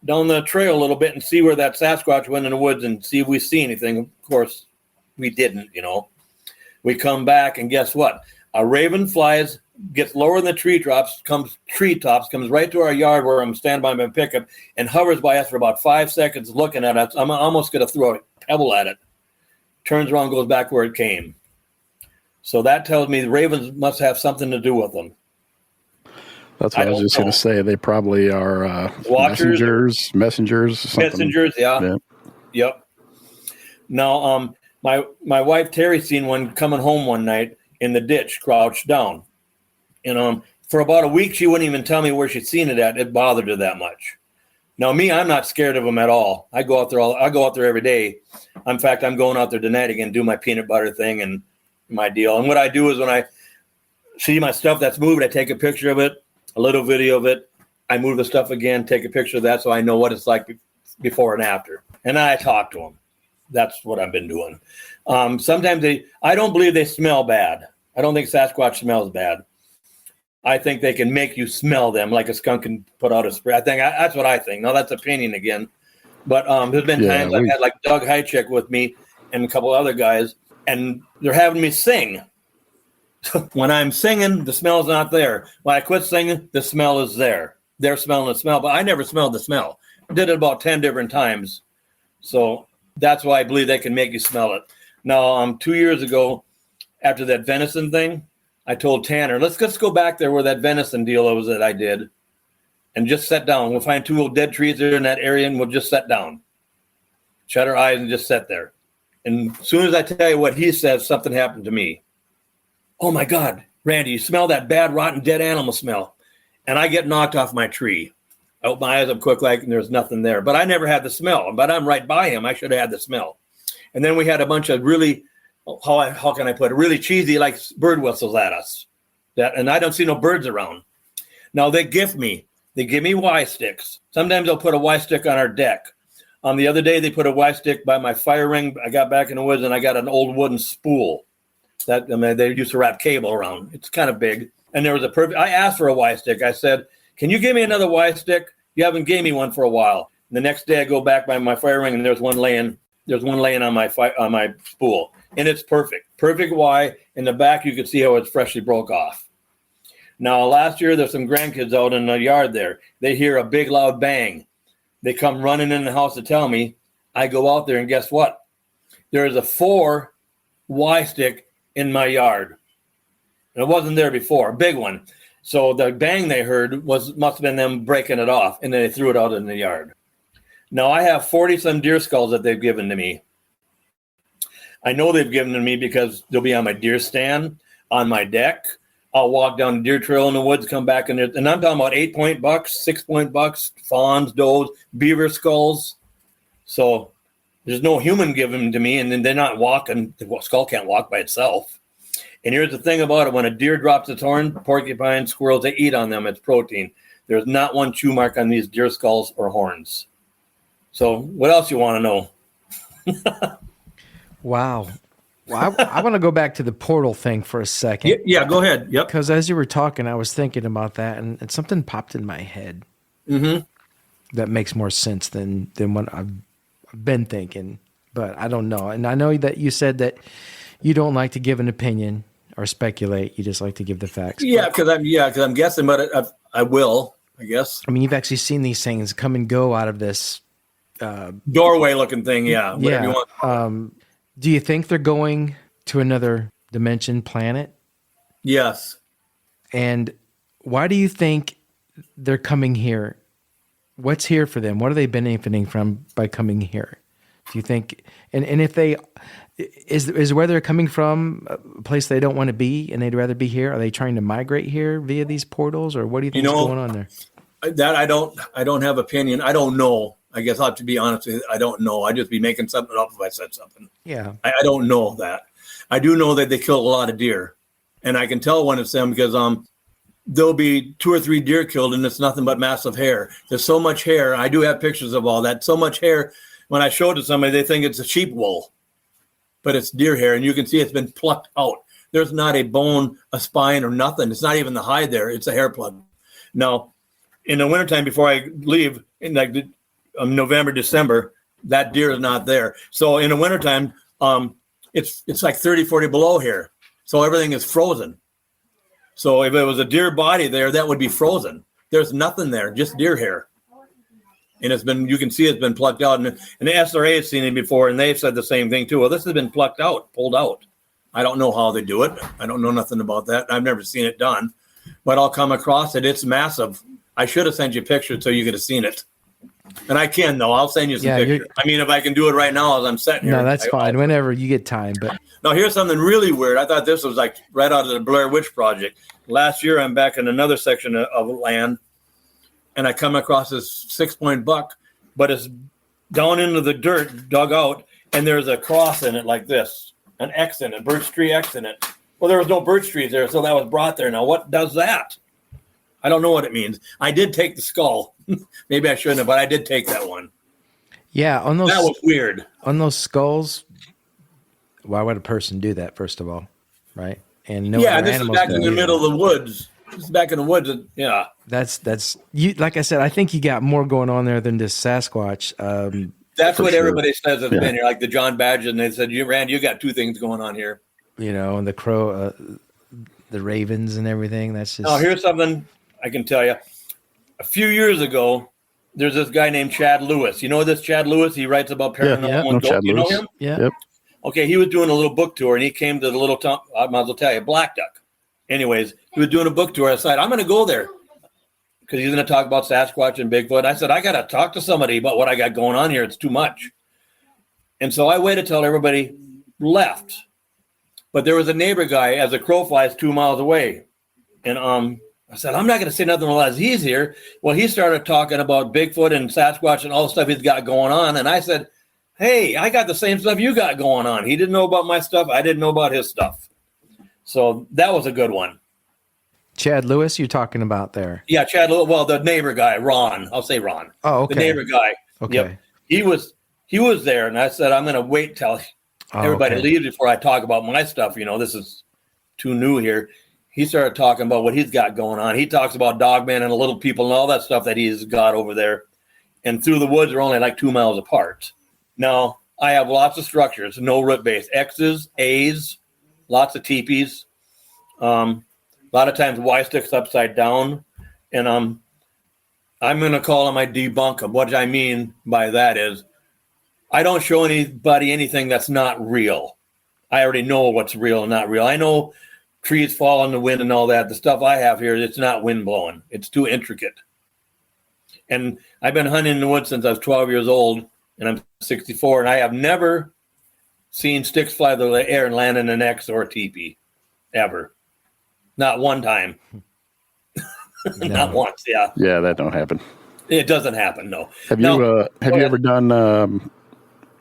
down the trail a little bit and see where that Sasquatch went in the woods and see if we see anything. Of course, we didn't, We come back, and guess what? A raven flies, gets lower in the treetops, comes right to our yard where I'm standing by my pickup, and hovers by us for about 5 seconds, looking at us. I'm almost going to throw a pebble at it. Turns around, goes back where it came. So that tells me the ravens must have something to do with them. That's what I was just going to say. They probably are Watchers, messengers. Something. Messengers, yeah. Yep. Now, my wife Terry seen one coming home one night in the ditch, crouched down. And for about a week, she wouldn't even tell me where she'd seen it at. It bothered her that much. Now, me, I'm not scared of them at all. I go out there every day. In fact, I'm going out there tonight again, do my peanut butter thing and my deal. And what I do is when I see my stuff that's moved, I take a picture of it, a little video of it. I move the stuff again, take a picture of that so I know what it's like before and after. And I talk to them. That's what I've been doing. Sometimes I don't believe they smell bad. I don't think Sasquatch smells bad. I think they can make you smell them like a skunk can put out a spray. I think that's what I think. Now that's opinion again. But there's been times I've had like Doug Hychick with me and a couple other guys, and they're having me sing. When I'm singing, the smell's not there. When I quit singing, the smell is there. They're smelling the smell, but I never smelled the smell. I did it about 10 different times. So that's why I believe they can make you smell it. Now, 2 years ago, after that venison thing, I told Tanner, let's go back there where that venison deal was that I did and just sit down. We'll find 2 old dead trees there in that area and we'll just sit down. Shut our eyes and just sit there. And as soon as I tell you what he says, something happened to me. Oh, my God, Randy, you smell that bad, rotten, dead animal smell. And I get knocked off my tree. I open my eyes up quick like, and there's nothing there. But I never had the smell. But I'm right by him. I should have had the smell. And then we had a bunch of really, how can I put it, really cheesy like bird whistles at us. And I don't see no birds around. Now they give me Y sticks. Sometimes they'll put a Y stick on our deck. The other day they put a Y stick by my fire ring. I got back in the woods and I got an old wooden spool that they used to wrap cable around. It's kind of big. And there was I asked for a Y stick. I said, can you give me another Y stick? You haven't gave me one for a while. And the next day I go back by my fire ring and there's one laying on my spool. And it's perfect. Perfect Y. In the back, you can see how it's freshly broke off. Now, last year, there's some grandkids out in the yard there. They hear a big, loud bang. They come running in the house to tell me. I go out there, and guess what? There is a 4 Y stick in my yard. And it wasn't there before, a big one. So the bang they heard must have been them breaking it off, and then they threw it out in the yard. Now, I have 40-some deer skulls that they've given to me. I know they've given them to me because they'll be on my deer stand, on my deck. I'll walk down the deer trail in the woods, come back in there. And I'm talking about 8-point bucks, 6-point bucks, fawns, does, beaver skulls. So there's no human giving them to me, and then they're not walking. The skull can't walk by itself. And here's the thing about it. When a deer drops its horn, porcupine, squirrels, they eat on them. It's protein. There's not one chew mark on these deer skulls or horns. So what else you want to know? Wow. Well, I want to go back to the portal thing for a second. Yeah, go ahead. Yep. Because as you were talking, I was thinking about that, and something popped in my head. Mm-hmm. That makes more sense than what I've been thinking, but I don't know. And I know that you said that you don't like to give an opinion or speculate. You just like to give the facts. Yeah, because I'm guessing, but I will, I guess. I mean, you've actually seen these things come and go out of this doorway-looking thing. Yeah. Yeah. You want. Do you think they're going to another dimension planet? Yes. And why do you think they're coming here? What's here for them? What are they benefiting from by coming here? Do you think, and if they, is where they're coming from a place they don't want to be and they'd rather be here? Are they trying to migrate here via these portals, or what do you think is going on there? That I don't have opinion. I don't know. I guess I'll have to be honest with you. I don't know. I'd just be making something up if I said something. Yeah. I don't know that. I do know that they kill a lot of deer. And I can tell when it's them because there'll be 2 or 3 deer killed and it's nothing but massive hair. There's so much hair. I do have pictures of all that. So much hair. When I show it to somebody, they think it's a sheep wool. But it's deer hair. And you can see it's been plucked out. There's not a bone, a spine, or nothing. It's not even the hide there. It's a hair plug. Now, in the wintertime before I leave, in like November, December, that deer is not there. So in the wintertime, it's like 30, 40 below here. So everything is frozen. So if it was a deer body there, that would be frozen. There's nothing there, just deer hair. And you can see it's been plucked out. And the SRA has seen it before, and they've said the same thing too. Well, this has been plucked out, pulled out. I don't know how they do it. I don't know nothing about that. I've never seen it done. But I'll come across it. It's massive. I should have sent you a picture so you could have seen it. And I can, though. I'll send you some pictures. I mean, if I can do it right now as I'm sitting here. No, that's fine. Whenever you get time. But now, here's something really weird. I thought this was like right out of the Blair Witch Project. Last year, I'm back in another section of land, and I come across this 6-point buck, but it's down into the dirt, dug out, and there's a cross in it like this, an X in it, birch tree X in it. Well, there was no birch trees there, so that was brought there. Now, what does that? I don't know what it means. I did take the skull. Maybe I shouldn't have, but I did take that one. Yeah, that was weird. On those skulls, why would a person do that, first of all, right? And this is back in the middle of the woods. This is back in the woods. Yeah. That's you. Like I said, I think you got more going on there than just Sasquatch. That's what everybody says has been here, like the John Badger, and they said, Rand, you got two things going on here. And the crow, the ravens and everything. That's just. Now, here's something I can tell you. A few years ago, there's this guy named Chad Lewis. You know this Chad Lewis? He writes about paranormal. Chad you Lewis. Know him? Yeah. Yep. Okay, he was doing a little book tour, and he came to the little town, I might as well tell you, Black Duck. Anyways, he was doing a book tour. I said, I'm going to go there because he's going to talk about Sasquatch and Bigfoot. I said, I got to talk to somebody about what I got going on here. It's too much. And so I waited till everybody left. But there was a neighbor guy, as a crow flies, 2 miles away. And I said, I'm not going to say nothing unless he's here. Well, he started talking about Bigfoot and Sasquatch and all the stuff he's got going on. And I said, hey, I got the same stuff you got going on. He didn't know about my stuff. I didn't know about his stuff. So that was a good one. Chad Lewis, you're talking about there? Yeah, Chad Lewis. Well, the neighbor guy, Ron. I'll say Ron. Oh, okay. The neighbor guy. Okay. Yep. He was there, and I said, I'm going to wait till everybody leaves before I talk about my stuff. This is too new here. He started talking about what he's got going on. He talks about Dogman and the little people and all that stuff that he's got over there. And through the woods are only like 2 miles apart. Now, I have lots of structures, no root base, X's, A's, lots of teepees. A lot of times Y sticks upside down. And I'm going to call them, I debunk them. What I mean by that is I don't show anybody anything that's not real. I already know what's real and not real. I know trees fall in the wind and all that. The stuff I have here, it's not wind blowing. It's too intricate. And I've been hunting in the woods since I was 12 years old, and I'm 64, and I have never seen sticks fly through the air and land in an X or a teepee, ever. Not one time. Not once, yeah. Yeah, that don't happen. It doesn't happen, no. Have you ever done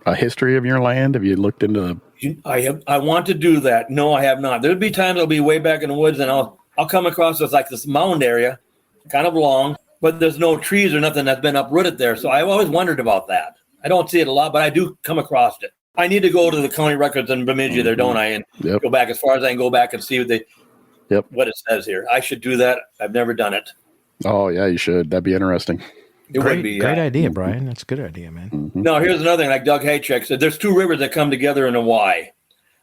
a history of your land? Have you looked into the... I want to do that. No, I have not. There'll be times I'll be way back in the woods, and I'll come across this mound area, kind of long, but there's no trees or nothing that's been uprooted there. So I've always wondered about that. I don't see it a lot, but I do come across it. I need to go to the county records in Bemidji there, don't I? And go back as far as I can go back and see what it says here. I should do that. I've never done it. Oh, yeah, you should. That'd be interesting. It would be. Great idea, Brian. That's a good idea, man. Mm-hmm. Now, here's another thing. Like Doug Haycheck said, there's two rivers that come together in a Y.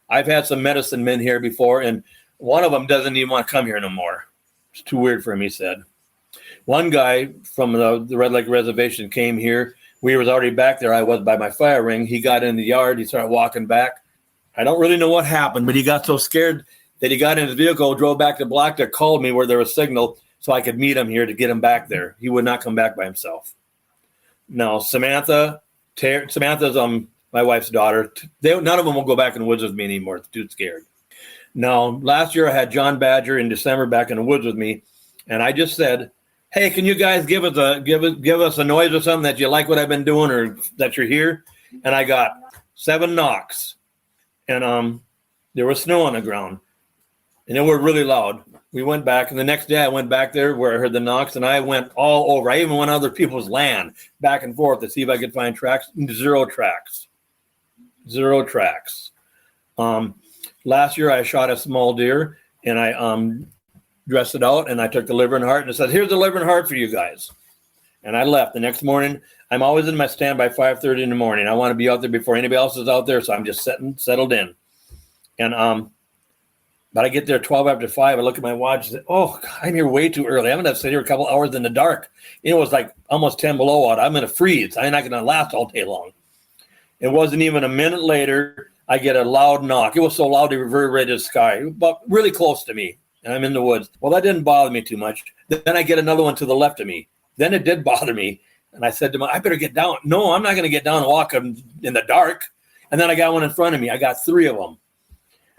I've had some medicine men here before, and one of them doesn't even want to come here no more. It's too weird for him, he said. One guy from the Red Lake Reservation came here. We was already back there. I was by my fire ring. He got in the yard. He started walking back. I don't really know what happened, but he got so scared that he got in his vehicle, drove back to Black Duck, called me where there was signal so I could meet him here to get him back there. He would not come back by himself. Now, Samantha's my wife's daughter. None of them will go back in the woods with me anymore. They're too scared. Now, last year I had John Badger in December back in the woods with me, and I just said, hey, can you guys give us a noise or something that you like what I've been doing or that you're here? And I got 7 knocks, and there was snow on the ground, and they were really loud. We went back, and the next day I went back there where I heard the knocks, and I went all over. I even went on other people's land back and forth to see if I could find tracks. 0 tracks. 0 tracks. Last year I shot a small deer, and I dressed it out, and I took the liver and heart, and I said, here's the liver and heart for you guys. And I left. The next morning, I'm always in my stand by 5:30 in the morning. I want to be out there before anybody else is out there, so I'm just settled in. And But I get there 12 after 5. I look at my watch and say, oh, God, I'm here way too early. I'm going to sit here a couple hours in the dark. It was like almost 10 below out. I'm going to freeze. I'm not going to last all day long. It wasn't even a minute later, I get a loud knock. It was so loud, it reverberated the sky, but really close to me. And I'm in the woods. Well, that didn't bother me too much. Then I get another one to the left of me. Then it did bother me. And I said to him, I better get down. No, I'm not going to get down and walk in the dark. And then I got one in front of me. I got 3 of them.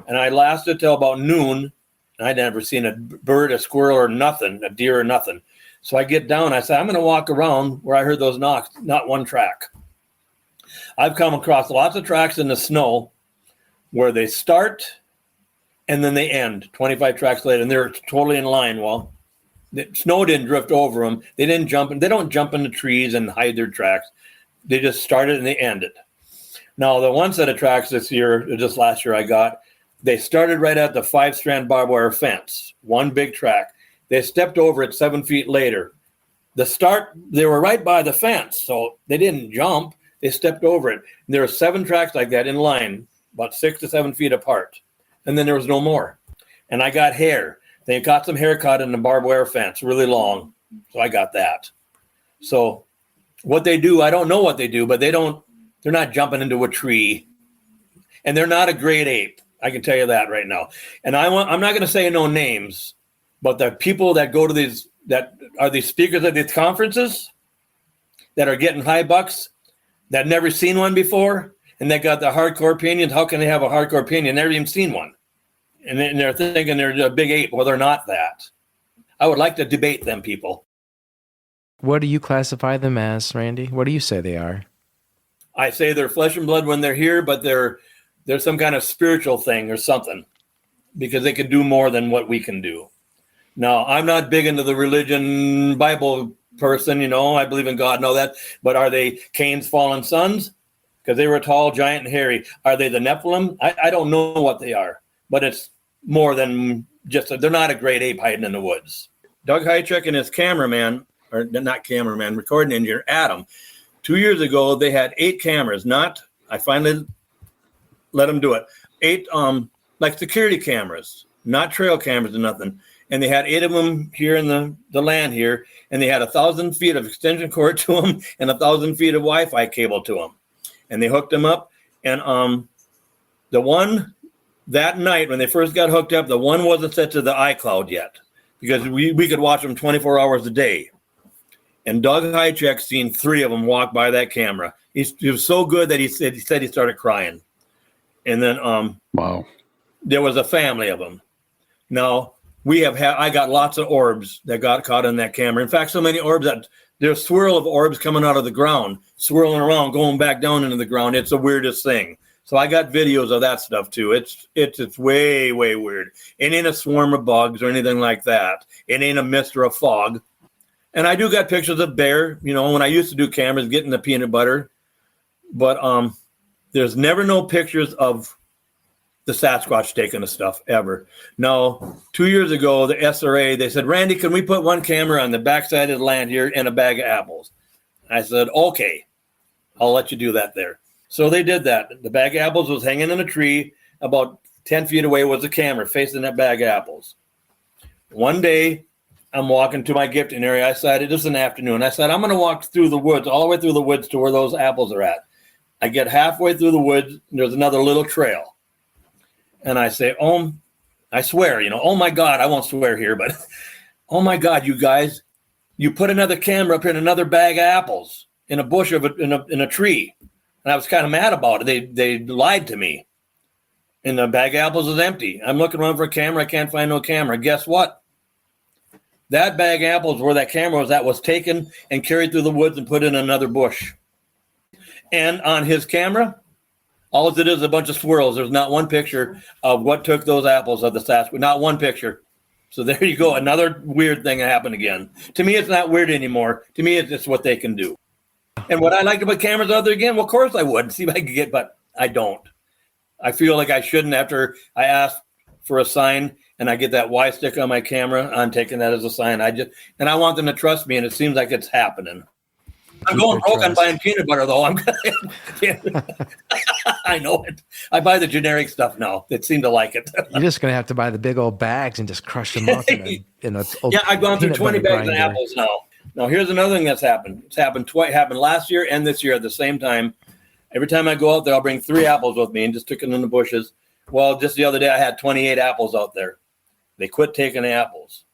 And I lasted till about noon. I'd never seen a bird, a squirrel, or nothing, a deer or nothing. So I get down. I said, I'm going to walk around where I heard those knocks, not one track. I've come across lots of tracks in the snow where they start and then they end 25 tracks later, and they're totally in line. Well, the snow didn't drift over them. They didn't jump, and they don't jump in the trees and hide their tracks. They just started and they ended. Now, the one set of tracks this last year I got, they started right at the 5-strand barbed wire fence, one big track. They stepped over it 7 feet later. They were right by the fence, so they didn't jump. They stepped over it. And there were 7 tracks like that in line, about 6 to 7 feet apart. And then there was no more. And I got hair. They got some hair caught in the barbed wire fence, really long. So I got that. So what they do, I don't know what they do, but they're not jumping into a tree. And they're not a great ape. I can tell you that right now. And I'm not going to say no names, but the people that go to these, that are these speakers at these conferences that are getting high bucks, that never seen one before, and they got the hardcore opinions. How can they have a hardcore opinion? Never even seen one. And they're thinking they're a big ape. Well, they're not that. I would like to debate them people. What do you classify them as, Randy? What do you say they are? I say they're flesh and blood when they're here, but they're some kind of spiritual thing or something, because they can do more than what we can do. Now, I'm not big into the religion Bible person, I believe in God and all that, but are they Cain's fallen sons? Because they were tall, giant, and hairy. Are they the Nephilim? I don't know what they are, but it's more than they're not a great ape hiding in the woods. Doug Hychek and his recording engineer, Adam, 2 years ago, they had 8 cameras, I finally let them do it. 8, like security cameras, not trail cameras or nothing. And they had 8 of them here in the land here. And they had 1,000 feet of extension cord to them and 1,000 feet of Wi-Fi cable to them. And they hooked them up. And the one that night when they first got hooked up, the one wasn't set to the iCloud yet, because we could watch them 24 hours a day. And Doug Hychek seen 3 of them walk by that camera. He was so good that he said he started crying. And then wow, there was a family of them. Now, I got lots of orbs that got caught in that camera. In fact, so many orbs that there's a swirl of orbs coming out of the ground, swirling around, going back down into the ground. It's the weirdest thing. So I got videos of that stuff too. It's way, way weird. It ain't a swarm of bugs or anything like that. It ain't a mist or a fog. And I do got pictures of bear, when I used to do cameras, getting the peanut butter. But there's never no pictures of the Sasquatch taking the stuff ever. Now, 2 years ago, the SRA, they said, Randy, can we put one camera on the backside of the land here and a bag of apples? I said, okay, I'll let you do that there. So they did that. The bag of apples was hanging in a tree. About 10 feet away was the camera facing that bag of apples. One day, I'm walking to my gifting area. I decided, this is an afternoon. I said, I'm going to walk through the woods, all the way through the woods to where those apples are at. I get halfway through the woods, and there's another little trail. And I say, I swear, oh my God, I won't swear here, but oh my God, you guys, you put another camera up in another bag of apples in a bush in a tree. And I was kind of mad about it. They lied to me. And the bag of apples is empty. I'm looking around for a camera. I can't find no camera. Guess what? That bag of apples where that camera was taken and carried through the woods and put in another bush. And on his camera, all it is a bunch of swirls. There's not one picture of what took those apples of the Sasquatch. Not one picture. So there you go. Another weird thing happened again. To me, it's not weird anymore. To me, it's just what they can do. And would I like to put cameras out there again? Well, of course I would. See if I could get, but I don't. I feel like I shouldn't after I ask for a sign and I get that Y stick on my camera. I'm taking that as a sign. I want them to trust me, and it seems like it's happening. keep going their broke on trust. buying peanut butter, though. I know it. I buy the generic stuff now. They seem to like it. You're just gonna have to buy the big old bags and just crush them up in a old Yeah, I've gone through peanut 20 butter bags of grinder. apples now. Now, here's another thing that's happened. It's happened twice. Happened last year and this year at the same time. Every time I go out there, I'll bring 3 apples with me and just stick them in the bushes. Well, just the other day, I had 28 apples out there. They quit taking the apples.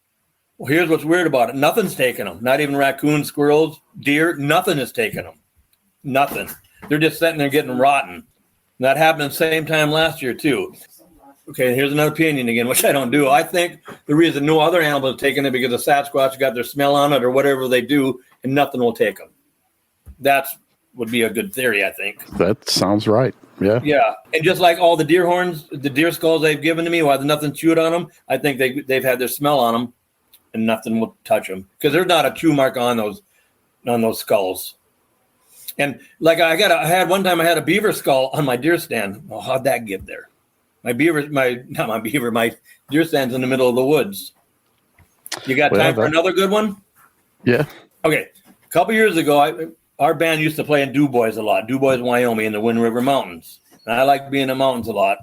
Well, here's what's weird about it. Nothing's taking them. Not even raccoons, squirrels, deer. Nothing is taking them. Nothing. They're just sitting there getting rotten. And that happened the same time last year, too. Okay, here's another opinion again, which I don't do. I think the reason no other animal is taking it because the Sasquatch got their smell on it or whatever they do, and nothing will take them. That would be a good theory, I think. That sounds right. Yeah. Yeah, and just like all the deer horns, the deer skulls they've given to me, while nothing chewed on them, I think they've had their smell on them, and nothing will touch them because there's not a chew mark on those skulls. And like I had one time, I had a beaver skull on my deer stand. Well, how'd that get there? My deer stand's in the middle of the woods. You got time for another good one? Yeah. Okay. A couple years ago, our band used to play in DuBois a lot, DuBois, Wyoming, in the Wind River Mountains. And I like being in the mountains a lot.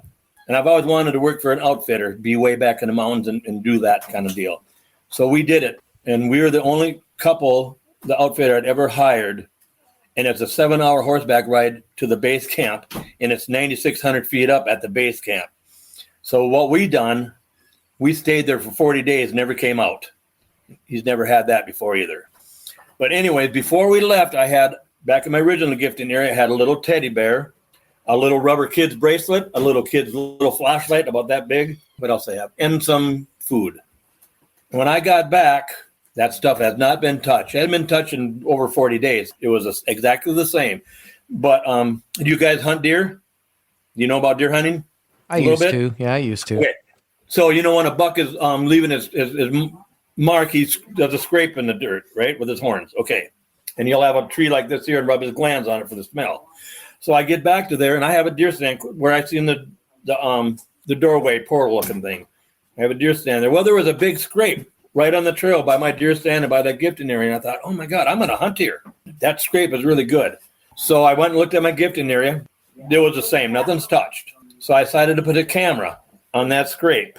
And I've always wanted to work for an outfitter, be way back in the mountains and do that kind of deal. So we did it. And we were the only couple the outfitter had ever hired. And it's a 7-hour horseback ride to the base camp. And it's 9,600 feet up at the base camp. So what we done, we stayed there for 40 days, never came out. He's never had that before either. But anyways, before we left, I had, back in my original gifting area, I had a little teddy bear, a little rubber kid's bracelet, a little kid's little flashlight about that big. What else I have? And some food. When I got back, that stuff has not been touched. It hadn't been touched in over 40 days. It was exactly the same. But do you guys hunt deer? Do you know about deer hunting? I used to. Yeah, I used to. Okay. So, when a buck is leaving his mark, he does a scrape in the dirt, right, with his horns. Okay. And he'll have a tree like this here and rub his glands on it for the smell. So I get back to there, and I have a deer stand where I see in the doorway portal-looking thing. I have a deer stand there. Well, there was a big scrape right on the trail by my deer stand and by that gifting area. And I thought, oh, my God, I'm going to hunt here. That scrape is really good. So I went and looked at my gifting area. It was the same. Nothing's touched. So I decided to put a camera on that scrape.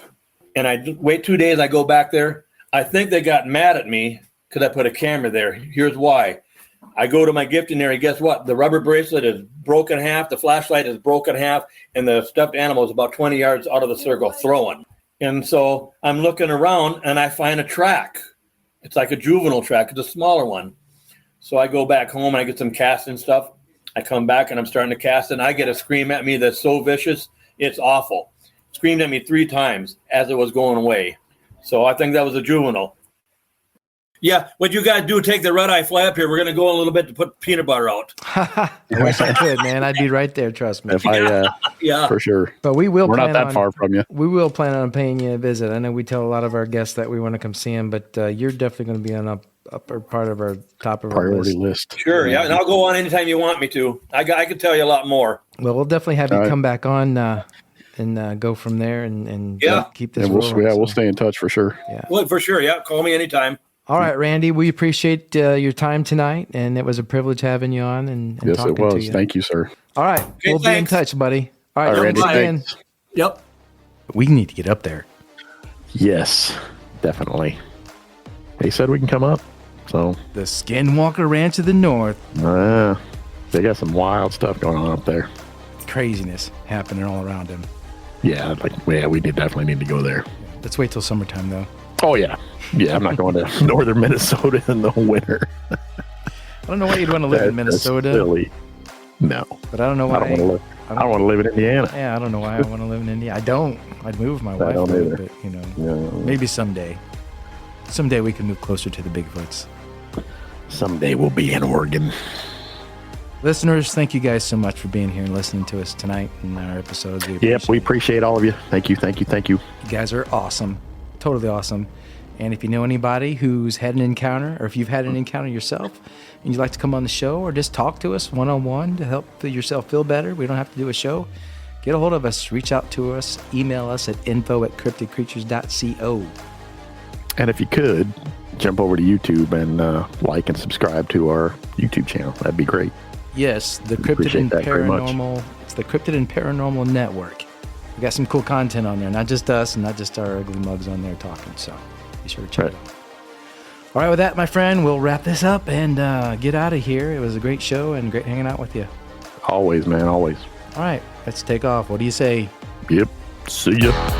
And I wait 2 days. I go back there. I think they got mad at me because I put a camera there. Here's why. I go to my gifting area. Guess what? The rubber bracelet is broken half. The flashlight is broken half. And the stuffed animal is about 20 yards out of the circle throwing. And so I'm looking around and I find a track. It's like a juvenile track. It's a smaller one. So I go back home and I get some casting stuff. I come back and I'm starting to cast and I get a scream at me that's so vicious. It's awful. Screamed at me 3 times as it was going away. So I think that was a juvenile. Yeah, what you guys do, take the red-eye flap here. We're going to go a little bit to put peanut butter out. I wish I could, man. I'd be right there, trust me. Yeah, for sure. But we will. We're not that far from you. We will plan on paying you a visit. I know we tell a lot of our guests that we want to come see them, but you're definitely going to be on upper part of our top of priority our list. Sure, yeah, and I'll go on anytime you want me to. I can tell you a lot more. Well, we'll definitely have you come back on and go from there and keep this rolling. We'll stay in touch for sure. Yeah, well, for sure. Yeah, call me anytime. All right, Randy, we appreciate your time tonight, and it was a privilege having you on and yes, talking it was. to you. Thank you, sir. All right, we'll be in touch, buddy. All right, Randy. Thanks. Yep. We need to get up there. Yes, definitely. They said we can come up, so the Skinwalker Ranch of the North. They got some wild stuff going on up there. Craziness happening all around him. Yeah, we definitely need to go there. Let's wait till summertime, though. Oh, yeah. Yeah, I'm not going to northern Minnesota in the winter. I don't know why you'd want to live in Minnesota. That's silly. No. But I don't know why. I don't want to live in Indiana. Yeah, I don't know why I want to live in Indiana. I don't. I'd move my wife. I don't either. But, maybe someday. Someday we can move closer to the Bigfoots. Someday we'll be in Oregon. Listeners, thank you guys so much for being here and listening to us tonight in our episodes. We appreciate all of you. Thank you. You guys are awesome. Totally awesome. And if you know anybody who's had an encounter, or if you've had an encounter yourself, and you'd like to come on the show or just talk to us one-on-one to help yourself feel better, we don't have to do a show. Get a hold of us. Reach out to us. Email us at info@cryptidcreatures.co. And if you could, jump over to YouTube and like and subscribe to our YouTube channel. That'd be great. Yes, the Cryptid and Paranormal. It's the Cryptid and Paranormal Network. We got some cool content on there, not just us and not just our ugly mugs on there talking. So be sure to check it out. All right, with that, my friend, we'll wrap this up and get out of here. It was a great show and great hanging out with you. Always, man, always. All right, let's take off. What do you say? Yep. See ya.